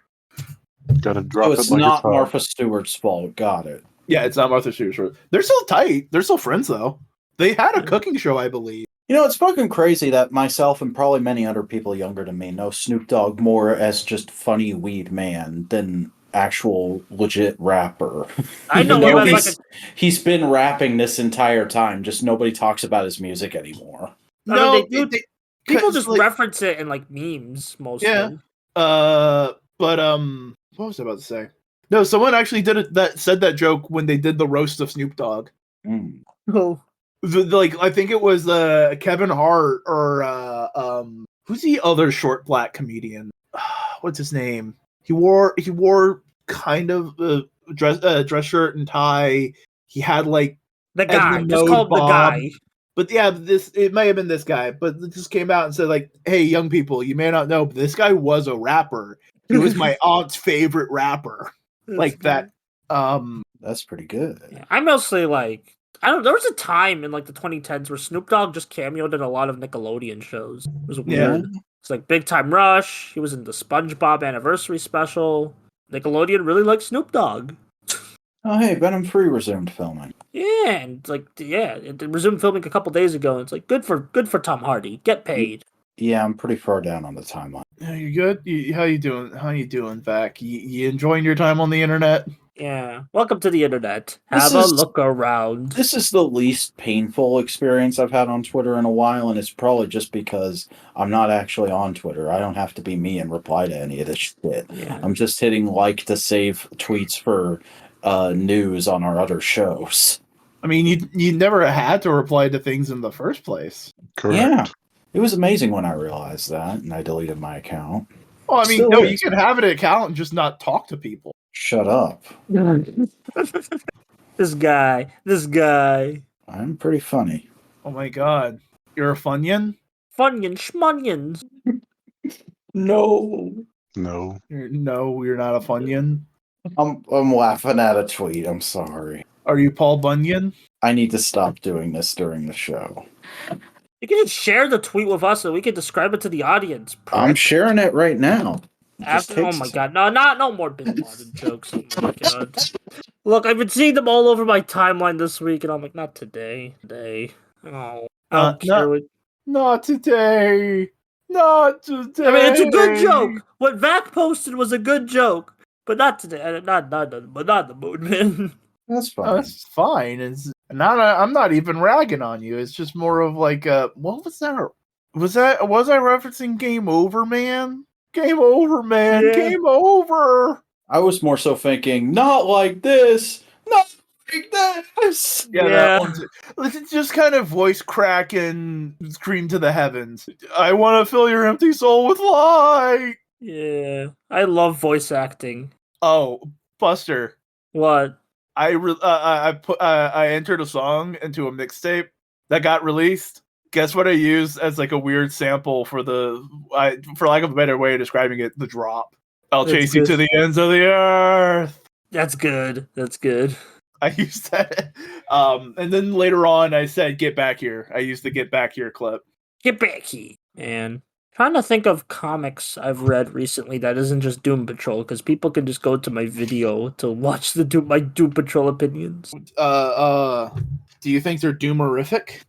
Gotta drop So it it's like not it's hot. Martha Stewart's fault. Got it. Yeah, it's not Martha Stewart's. They're still tight. They're still friends though. They had a cooking show, I believe. You know, it's fucking crazy that myself and probably many other people younger than me know Snoop Dogg more as just funny weed man than actual legit rapper. I know Even though him as he's been rapping this entire time, just nobody talks about his music anymore. No, people just like, reference it in like memes mostly. Yeah. But what was I about to say? No, someone actually said that joke when they did the roast of Snoop Dogg. Oh. Like I think it was Kevin Hart or who's the other short black comedian? What's his name? He wore kind of a dress shirt and tie. He had like the guy, Edmund just called Bob. the guy. But yeah, it may have been this guy, but it just came out and said like, "Hey, young people, you may not know, but this guy was a rapper. He was my aunt's favorite rapper." Like good. that. That's pretty good. Yeah, I mostly like. There was a time in like the 2010s where Snoop Dogg just cameoed in a lot of Nickelodeon shows. It was weird. Yeah. It's like Big Time Rush. He was in the SpongeBob anniversary special. Nickelodeon really liked Snoop Dogg. Oh, hey, Venom 3 resumed filming. Yeah, and it resumed filming a couple days ago. And it's like good for Tom Hardy. Get paid. Yeah, I'm pretty far down on the timeline. You good? How you doing? How you doing, Vac? You enjoying your time on the internet? Yeah. Welcome to the internet. Have a look around. This is the least painful experience I've had on Twitter in a while, and it's probably just because I'm not actually on Twitter. I don't have to be me and reply to any of this shit. Yeah. I'm just hitting like to save tweets for news on our other shows. I mean, you never had to reply to things in the first place. Correct. Yeah. It was amazing when I realized that, and I deleted my account. Well, I mean, Still no, is. you can have an account and just not talk to people. Shut up. This guy. I'm pretty funny. Oh my god. You're a Funyun? Funyun schmunions. No. No. No, you're not a Funyun. I'm laughing at a tweet. I'm sorry. Are you Paul Bunyan? I need to stop doing this during the show. You can just share the tweet with us so we can describe it to the audience. I'm sharing it right now. Oh my god, no more Bin Laden jokes. Oh my god. Look, I've been seeing them all over my timeline this week, and I'm like, not today. Oh, I don't care. Not today. Not today. I mean, it's a good joke. What Vac posted was a good joke, but not today. Not the mood, man. That's fine. That's fine. I'm not even ragging on you. It's just more of like, what was that? Was I referencing Game Over, man? Game over, man. Yeah. Game over. I was more so thinking, not like this. Not like this. Yeah. That one's it's just kind of voice crack and scream to the heavens. I want to fill your empty soul with light. Yeah, I love voice acting. Oh, Buster, What? I entered a song into a mixtape that got released. Guess what I used as like a weird sample for for lack of a better way of describing it, the drop. I'll That's chase you good. to the ends of the earth. That's good. That's good. I used that. And then later on, I said, "Get back here." I used the "Get back here" clip. Get back here, man. Trying to think of comics I've read recently that isn't just Doom Patrol, because people can just go to my video to watch my Doom Patrol opinions. Do you think they're doomerific?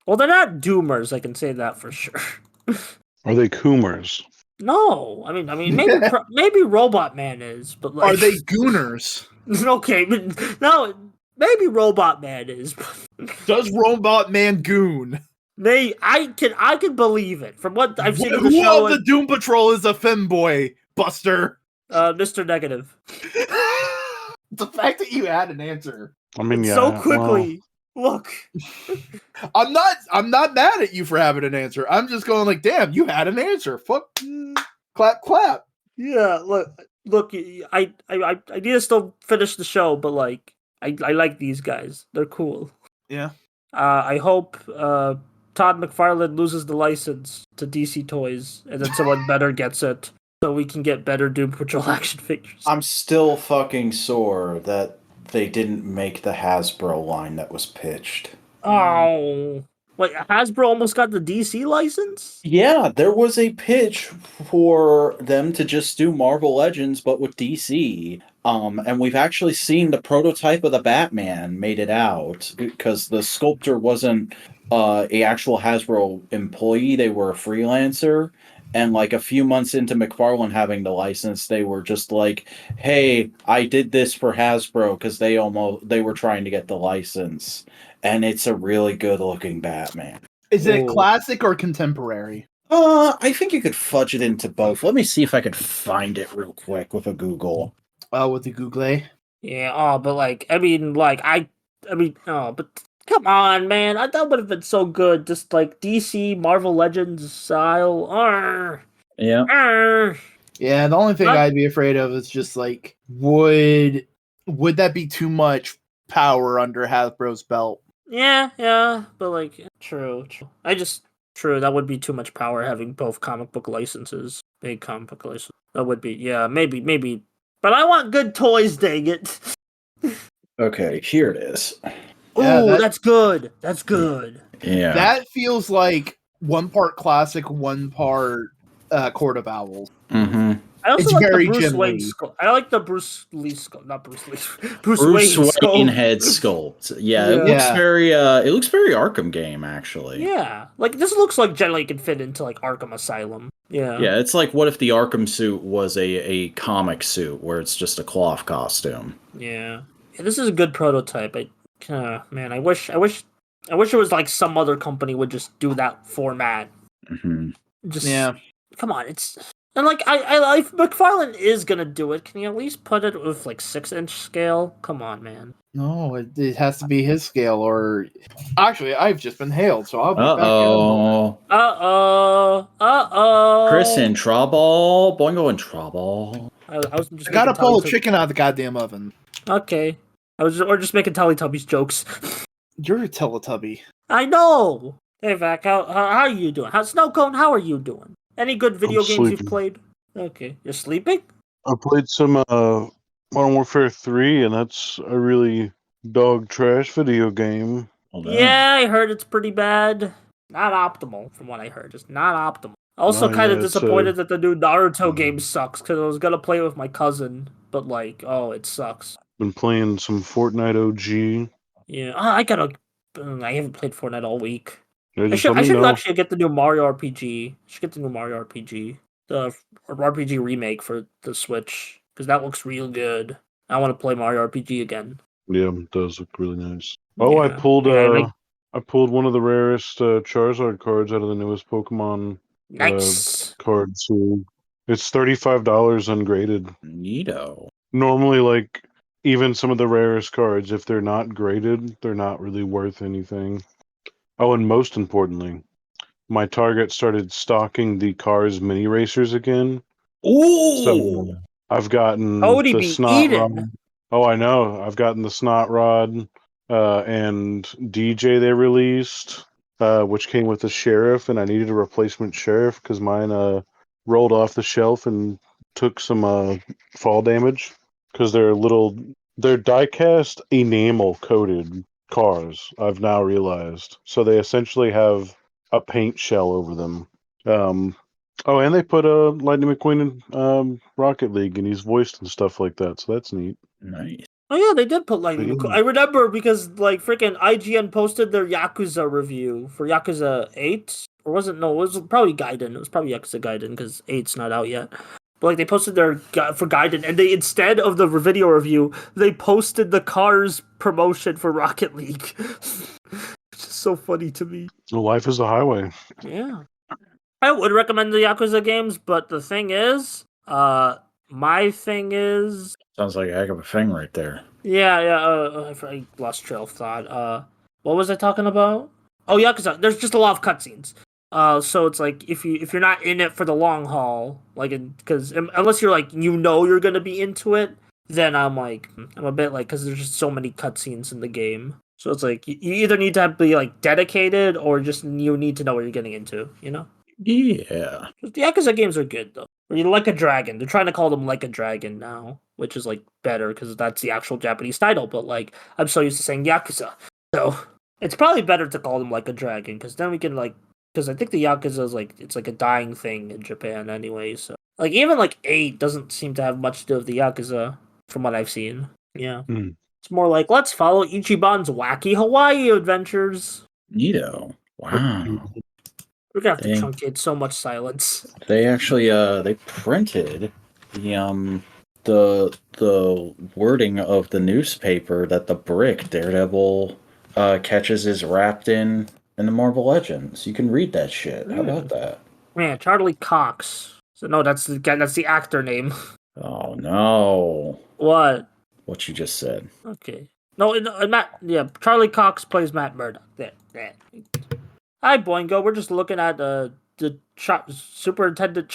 Well, they're not Doomers, I can say that for sure. Are they Coomers? No, I mean, maybe Robot Man is, but like, Are they gooners? okay, but no, maybe Robot Man is. Does Robot Man goon? I can believe it from what I've seen of the Who show. of the Doom Patrol is a femboy, Buster? Mr. Negative. The fact that you had an answer. I mean, yeah. So quickly. Look. I'm not mad at you for having an answer. I'm just going like, damn, you had an answer. Fuck, clap, clap. Yeah, look. I need to still finish the show, but like, I like these guys. They're cool. Yeah. I hope Todd McFarlane loses the license to DC Toys, and then someone better gets it, so we can get better Doom Patrol action figures. I'm still fucking sore that they didn't make the Hasbro line that was pitched. Oh, wait, Hasbro almost got the DC license? Yeah, there was a pitch for them to just do Marvel Legends, but with DC. And we've actually seen the prototype of the Batman made it out, because the sculptor wasn't a actual Hasbro employee, they were a freelancer. And like a few months into McFarlane having the license, they were just like, "Hey, I did this for Hasbro," because they were trying to get the license, and it's a really good looking Batman. Is it classic or contemporary? I think you could fudge it into both. Let me see if I could find it real quick with a Google. With the Google. Yeah. But like, but come on, man! That would have been so good. Just like DC Marvel Legends style. Yeah. Yeah. The only thing I'd be afraid of is just like, would that be too much power under Hasbro's belt? Yeah. But like, true. True. That would be too much power having both comic book licenses, big comic book license. That would be, maybe. But I want good toys, dang it. Okay, here it is. Yeah, that's good. That's good. Yeah. That feels like one part classic, one part Court of Owls. Mm-hmm. I also It's like very the Bruce gently. Wayne skull. I like the Bruce Lee skull, not Bruce Lee. Bruce Wayne skull. head sculpt. Yeah, Yeah. it looks very Arkham game actually. Yeah, like this looks like generally can fit into like Arkham Asylum. Yeah. Yeah, it's like what if the Arkham suit was a comic suit where it's just a cloth costume. Yeah, this is a good prototype. Man, I wish it was like some other company would just do that format. Mm-hmm. Come on, and like I if McFarlane is gonna do it, can you at least put it with like 6-inch scale? Come on, man. No, it has to be his scale, or actually, I've just been hailed, so I'll be back Uh-oh. Chris in trouble. Boingo in trouble. I was just I gotta making pull a Teletubbies- chicken out of the goddamn oven. Okay. We're just making Teletubbies jokes. You're a Teletubby. I know. Hey, Vac, how are you doing? Snowcone, how are you doing? Any good video games sleeping. you've played? Okay, you're sleeping? I played some Modern Warfare 3, and that's a really dog trash video game. Yeah, I heard it's pretty bad. Not optimal, from what I heard. Just not optimal. Also, kind of disappointed that the new Naruto game sucks, because I was gonna play it with my cousin, but like, it sucks. Been playing some Fortnite OG. Yeah, I haven't played Fortnite all week. Yeah, I should actually get the new Mario RPG. The RPG remake for the Switch, because that looks real good. I want to play Mario RPG again. Yeah, it does look really nice. Oh, Yeah. I pulled Yeah, I pulled one of the rarest Charizard cards out of the newest Pokemon nice. card. So it's $35 ungraded. Neato. Normally, like even some of the rarest cards, if they're not graded, they're not really worth anything. Oh, and most importantly, my Target started stocking the Cars mini racers again. Ooh. So I've gotten Cody the be snot rod. eating. Oh, I know. I've gotten the snot rod and DJ they released, which came with the sheriff, and I needed a replacement sheriff because mine rolled off the shelf and took some fall damage because they're die-cast enamel coated cars. I've now realized, so they essentially have a paint shell over them. Oh, and they put Lightning McQueen in Rocket League, and he's voiced and stuff like that. So that's neat. Nice. Oh yeah, they did put Lightning Yeah. McQueen. I remember because like freaking IGN posted their Yakuza review for Yakuza 8. Or was it? No, it was probably Gaiden. It was probably Yakuza Gaiden because 8's not out yet. But like they posted their for Gaiden, and they instead of the video review, they posted the Cars promotion for Rocket League. It's just so funny to me. Well, life is a highway. Yeah. I would recommend the Yakuza games, but the thing is, my thing is, Sounds like a heck of a thing right there. I lost trail of thought. What was I talking about? Oh, Yakuza. There's just a lot of cutscenes. So it's like if you're not in it for the long haul, like because unless you're like you're gonna be into it, then I'm a bit like because there's just so many cutscenes in the game. So it's like you either need to be like dedicated or just you need to know what you're getting into. You know. Yeah. The Yakuza games are good though. Or you Like a Dragon. They're trying to call them Like a Dragon now, which is like better because that's the actual Japanese title. But like I'm so used to saying Yakuza, so it's probably better to call them Like a Dragon because then we can because I think the Yakuza is it's like a dying thing in Japan anyway. So like even like 8 doesn't seem to have much to do with the Yakuza from what I've seen. Yeah, It's more like let's follow Ichiban's wacky Hawaii adventures. Neato. Wow. We're gonna have to truncate so much silence. They actually they printed the wording of the newspaper that the brick Daredevil catches is wrapped in the Marvel Legends. You can read that shit. How about that? Man, Charlie Cox. So no, that's the actor name. Oh no. What? What you just said. Okay. No, Matt. Yeah, Charlie Cox plays Matt Murdock. There. Hi, Boingo. We're just looking at the superintendent.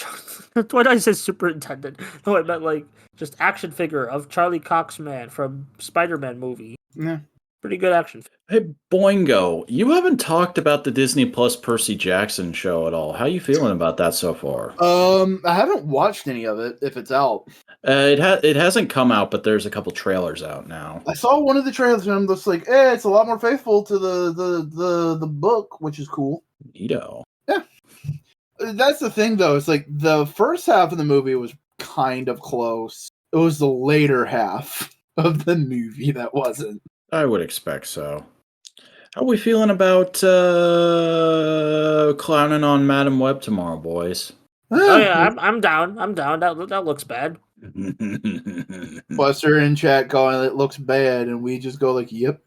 Why did I say superintendent? No, I meant just action figure of Charlie Cox man from Spider-Man movie. Yeah. Pretty good action figure. Hey, Boingo, you haven't talked about the Disney Plus Percy Jackson show at all. How you feeling about that so far? I haven't watched any of it. If it's out, it hasn't come out, but there's a couple trailers out now. I saw one of the trailers and I'm just like, it's a lot more faithful to the book, which is cool. Neato. Yeah, that's the thing though. It's like the first half of the movie was kind of close. It was the later half of the movie that wasn't. I would expect so. How are we feeling about clowning on Madam Web tomorrow, boys? Oh yeah, I'm down. I'm down. That looks bad. Buster in chat going, it looks bad, and we just go like, yep.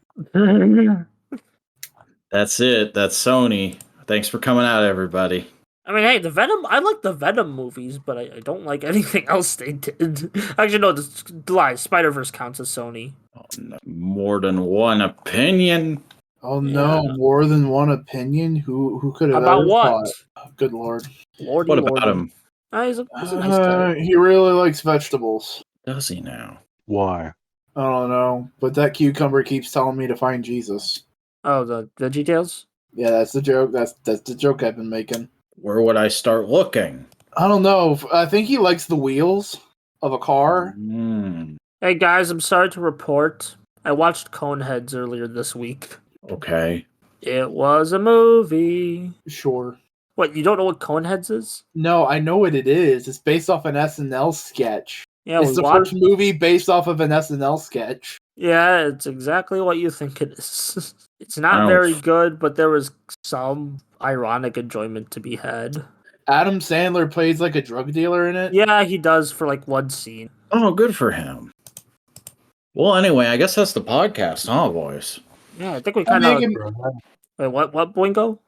That's it. That's Sony. Thanks for coming out, everybody. I mean, hey, I like the Venom movies, but I don't like anything else they did. Actually, no, the lie. Spider-Verse counts as Sony. Oh, no. More than one opinion. Oh no, more than one opinion? Who could have about ever what? thought? Oh, good lord. Lordy, What about him? He's a nice guy. He really likes vegetables. Does he now? Why? I don't know, but that cucumber keeps telling me to find Jesus. Oh, the VeggieTales? Yeah, that's the joke. That's the joke I've been making. Where would I start looking? I don't know. I think he likes the wheels of a car. Hey guys, I'm sorry to report. I watched Coneheads earlier this week. Okay. It was a movie. Sure. What, you don't know what Coneheads is? No, I know what it is. It's based off an SNL sketch. Yeah, it's the first movie based off of an SNL sketch. Yeah, it's exactly what you think it is. It's not very good, but there was some ironic enjoyment to be had. Adam Sandler plays like a drug dealer in it? Yeah, he does for one scene. Oh, good for him. Well, anyway, I guess that's the podcast, huh, boys? Yeah, I think we kind of... Wait, what, Boingo?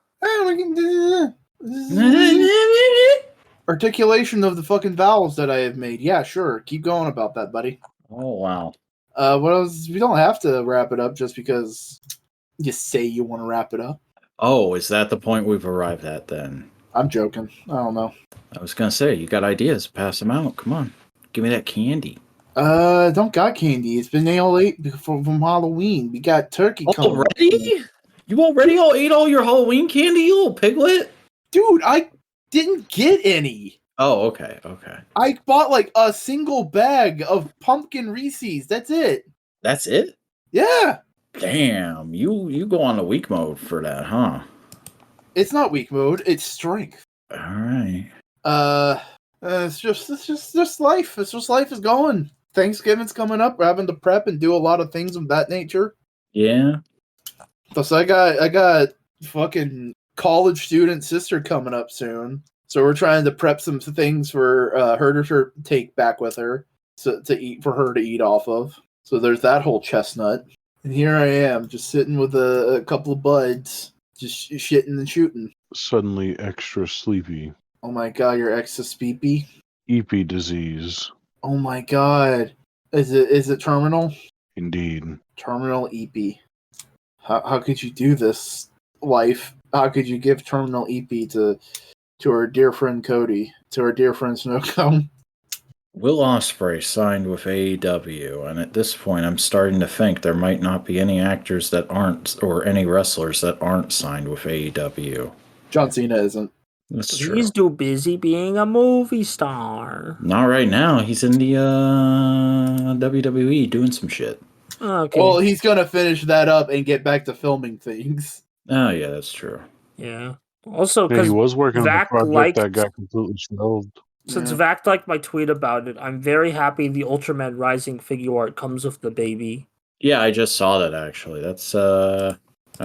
Articulation of the fucking vowels that I have made. Yeah, sure. Keep going about that, buddy. Oh, wow. What else? We don't have to wrap it up just because you say you want to wrap it up. Oh, is that the point we've arrived at then? I'm joking. I don't know. I was gonna say, you got ideas, pass them out. Come on, give me that candy. Don't got candy. It's been all ate from Halloween. We got turkey coming up. Already? You already all ate all your Halloween candy, you little piglet? Dude, I didn't get any. Oh, okay. I bought like a single bag of pumpkin Reese's. That's it. That's it? Yeah. Damn, you go on a weak mode for that, huh? It's not weak mode. It's strength. All right. It's just life. It's just life is going. Thanksgiving's coming up. We're having to prep and do a lot of things of that nature. Yeah. Plus, I got fucking college student sister coming up soon. So we're trying to prep some things for her to take back with her to eat for her to eat off of. So there's that whole chestnut. And here I am, just sitting with a couple of buds, just shitting and shooting. Suddenly extra sleepy. Oh my god, you're extra speepy. EP disease. Oh my god, is it terminal? Indeed. Terminal EP. How could you do this, life? How could you give terminal EP to our dear friend Cody, to our dear friend Snowcone? Will Ospreay signed with AEW, and at this point, I'm starting to think there might not be any actors that aren't, or any wrestlers that aren't signed with AEW. John Cena isn't. That's true. He's too busy being a movie star. Not right now. He's in the WWE doing some shit. Okay. Well, he's gonna finish that up and get back to filming things. Oh yeah, that's true. Yeah. Also, Yeah, because he was working on a Vac project liked- that got completely shelved. since Yeah. Vac liked my tweet about it, I'm very happy the Ultraman Rising figure art comes with the baby. Yeah, I just saw that actually. That's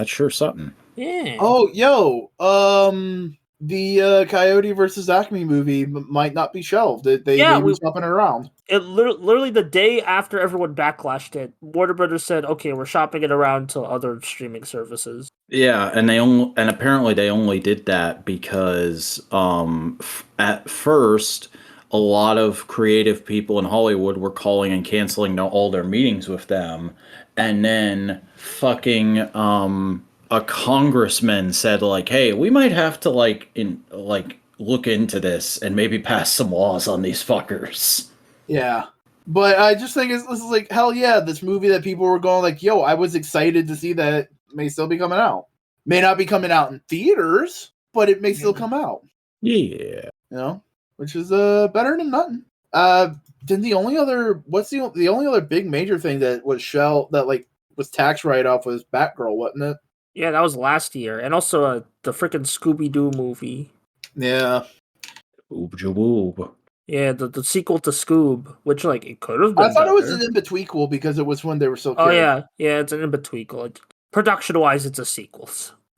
sure something. Yeah. Oh, yo, the Coyote versus Acme movie might not be shelved. They were swapping it around. It literally the day after everyone backlashed it, Warner Brothers said, "Okay, we're shopping it around to other streaming services." Yeah, and apparently they only did that because at first a lot of creative people in Hollywood were calling and canceling all their meetings with them, and then fucking a congressman said like, "Hey, we might have to look into this and maybe pass some laws on these fuckers." Yeah. But I just think this is like, hell yeah, this movie that people were going like, yo, I was excited to see that may still be coming out. May not be coming out in theaters, but it may still come out. Yeah. You know? Which is better than nothing. Then the only other big major thing that was was tax write-off was Batgirl, wasn't it? Yeah, that was last year, and also the freaking Scooby-Doo movie. Yeah. Oob. Yeah, the sequel to Scoob, which it could have been. I thought better. it was an in-betweequel because it was when they were so Oh kids. yeah, it's an in-betweequel. Production-wise, it's a sequel.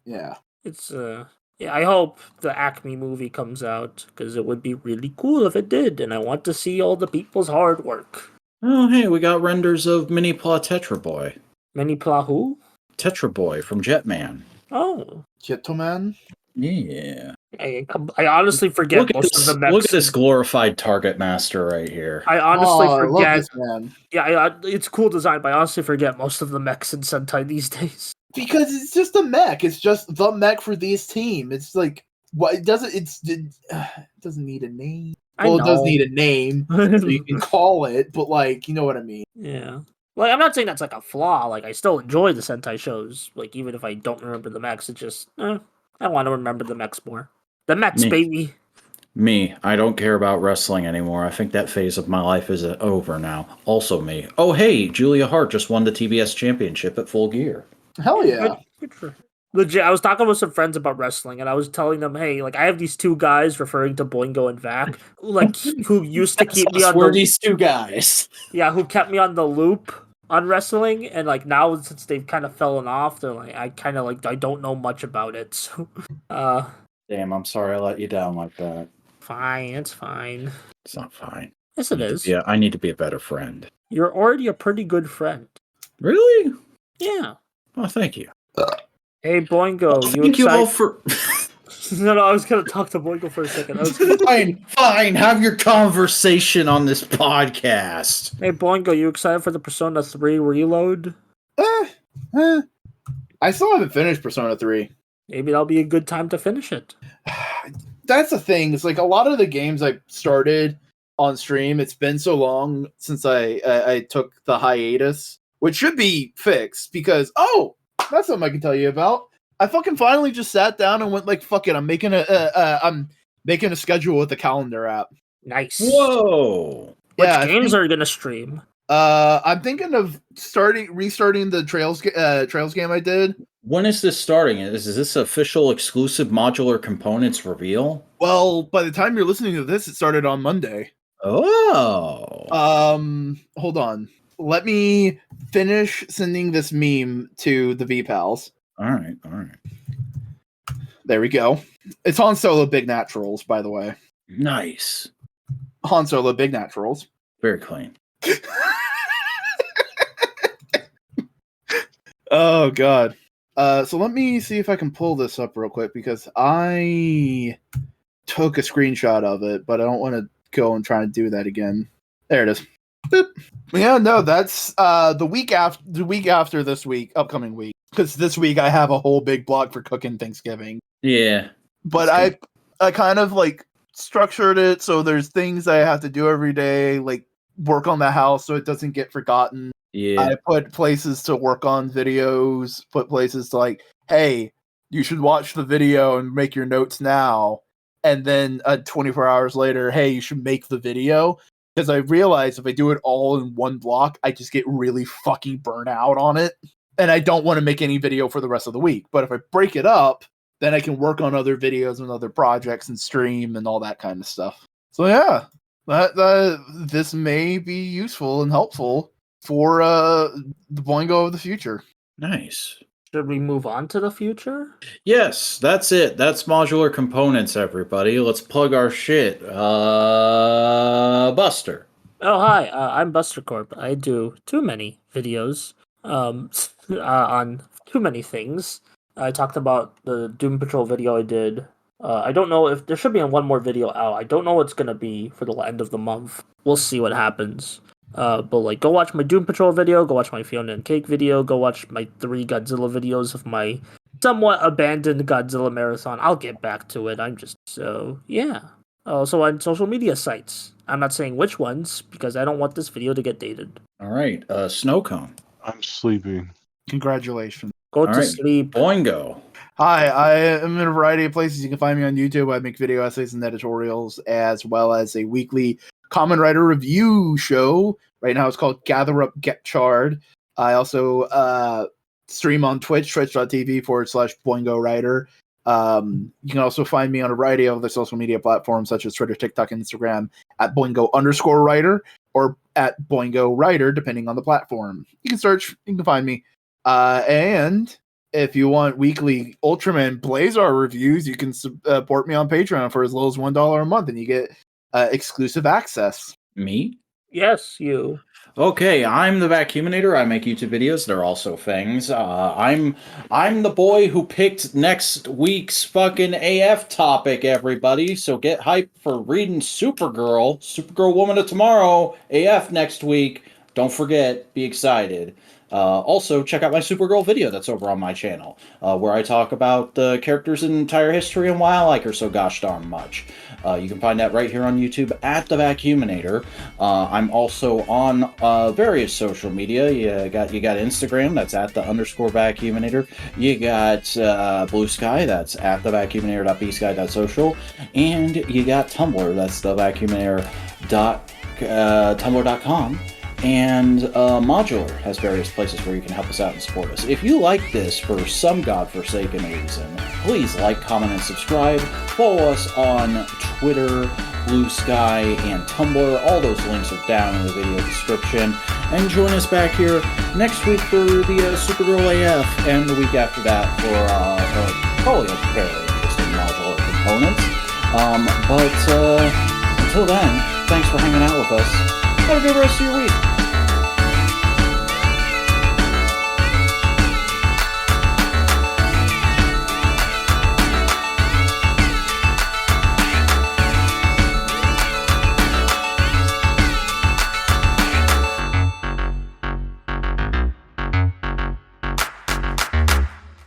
Yeah. It's I hope the Acme movie comes out because it would be really cool if it did, and I want to see all the people's hard work. Oh, hey, we got renders of Mini Pla Tetra Boy. Mini Pla who? Tetra Boy from Jetman. Oh. Gentleman. Yeah. I honestly forget Look most of the mechs. Look at this glorified Target Master right here. I honestly I love forget. this man. Yeah, it's cool design, but I honestly forget most of the mechs in Sentai these days. Because it's just a mech. It's just the mech for this team. It's like it doesn't need a name. Well, it does need a name, so you can call it, but you know what I mean. Yeah. I'm not saying that's a flaw. I still enjoy the Sentai shows. Even if I don't remember the mechs, it just I want to remember the mechs more. The mechs, baby. Me, I don't care about wrestling anymore. I think that phase of my life is over now. Also me. Oh, hey, Julia Hart just won the TBS championship at Full Gear. Hell yeah. Good for legit. I was talking with some friends about wrestling, and I was telling them, hey, I have these two guys referring to Boingo and Vac, who used to keep me on We're these two guys. Yeah, who kept me on the loop on wrestling, and now since they've kind of fallen off, they're I kind of I don't know much about it. So, damn, I'm sorry I let you down like that. Fine, it's fine. It's not fine. Yes, it is. Yeah, I need to be a better friend. You're already a pretty good friend. Really? Yeah. Oh, thank you. Hey, Boingo, Thank you all for. No, I was gonna talk to Boingo for a second. Fine. Have your conversation on this podcast. Hey, Boingo, you excited for the Persona 3 reload? I still haven't finished Persona 3. Maybe that'll be a good time to finish it. that's the thing. It's like a lot of the games I started on stream, it's been so long since I took the hiatus, which should be fixed because that's something I can tell you about. I fucking finally just sat down and went like, fuck it, I'm making a schedule with the calendar app. Nice. Whoa. Which games are you gonna stream? I'm thinking of restarting the Trails game I did. When is this starting? Is this official exclusive modular components reveal? Well, by the time you're listening to this, it started on Monday. Oh. Hold on. Let me finish sending this meme to the VPals. All right. There we go. It's Han Solo Big Naturals, by the way. Nice. Han Solo Big Naturals. Very clean. Oh, God. So let me see if I can pull this up real quick because I took a screenshot of it, but I don't want to go and try and do that again. There it is. Boop. Yeah, no, that's the week after this week, upcoming week. Because this week I have a whole big blog for cooking Thanksgiving. Yeah. But I kind of like structured it so there's things I have to do every day, like work on the house so it doesn't get forgotten. Yeah. I put places to work on videos, put places to like, hey, you should watch the video and make your notes now. And then 24 hours later, hey, you should make the video. Because I realized if I do it all in one block, I just get really fucking burnt out on it. And I don't want to make any video for the rest of the week. But if I break it up, then I can work on other videos and other projects and stream and all that kind of stuff. So yeah, this may be useful and helpful for the Boingo of the future. Nice. Should we move on to the future? Yes, that's it. That's modular components, everybody. Let's plug our shit. Buster. Oh, hi. I'm Buster Corp. I do too many videos on too many things. I talked about the Doom Patrol video I did. I don't know if there should be one more video out. I don't know what's going to be for the end of the month. We'll see what happens. But like, go watch my Doom Patrol video, go watch my Fiona and Cake video, go watch my 3 Godzilla videos of my somewhat abandoned Godzilla marathon. I'll get back to it. Yeah. Also on social media sites. I'm not saying which ones because I don't want this video to get dated. All right. Snowcone. I'm sleepy. Congratulations. Go to sleep. Boingo. Hi, I am in a variety of places. You can find me on YouTube. I make video essays and editorials, as well as a weekly Common Writer review show. Right now it's called Gather Up, Get Charred. I also stream on Twitch, twitch.tv/Boingo Writer. You can also find me on a variety of other social media platforms, such as Twitter, TikTok, and Instagram at Boingo_Writer or at Boingo Writer, depending on the platform. You can find me. And if you want weekly Ultraman Blazar reviews, you can support me on Patreon for as low as $1 a month, and you get exclusive access. Me? Yes, you. Okay, I'm the Vacuuminator. I make YouTube videos. They're also things. I'm the boy who picked next week's fucking AF topic, everybody. So get hyped for reading Supergirl Woman of Tomorrow, AF next week. Don't forget, be excited. Also, check out my Supergirl video that's over on my channel, where I talk about the character's entire history and why I like her so gosh darn much. You can find that right here on YouTube at The Vacuuminator. I'm also on various social media. You got Instagram, that's at @_Vacuuminator. You got Bluesky, that's at thevacuuminator.bsky.social. And you got Tumblr, that's thevacuuminator.tumblr.com. And Modular has various places where you can help us out and support us. If you like this for some godforsaken reason, please like, comment, and subscribe. Follow us on Twitter, Bluesky, and Tumblr. All those links are down in the video description. And join us back here next week for the Supergirl AF, and the week after that for probably a fairly interesting modular components. But until then, thanks for hanging out with us. Have a good rest of your week.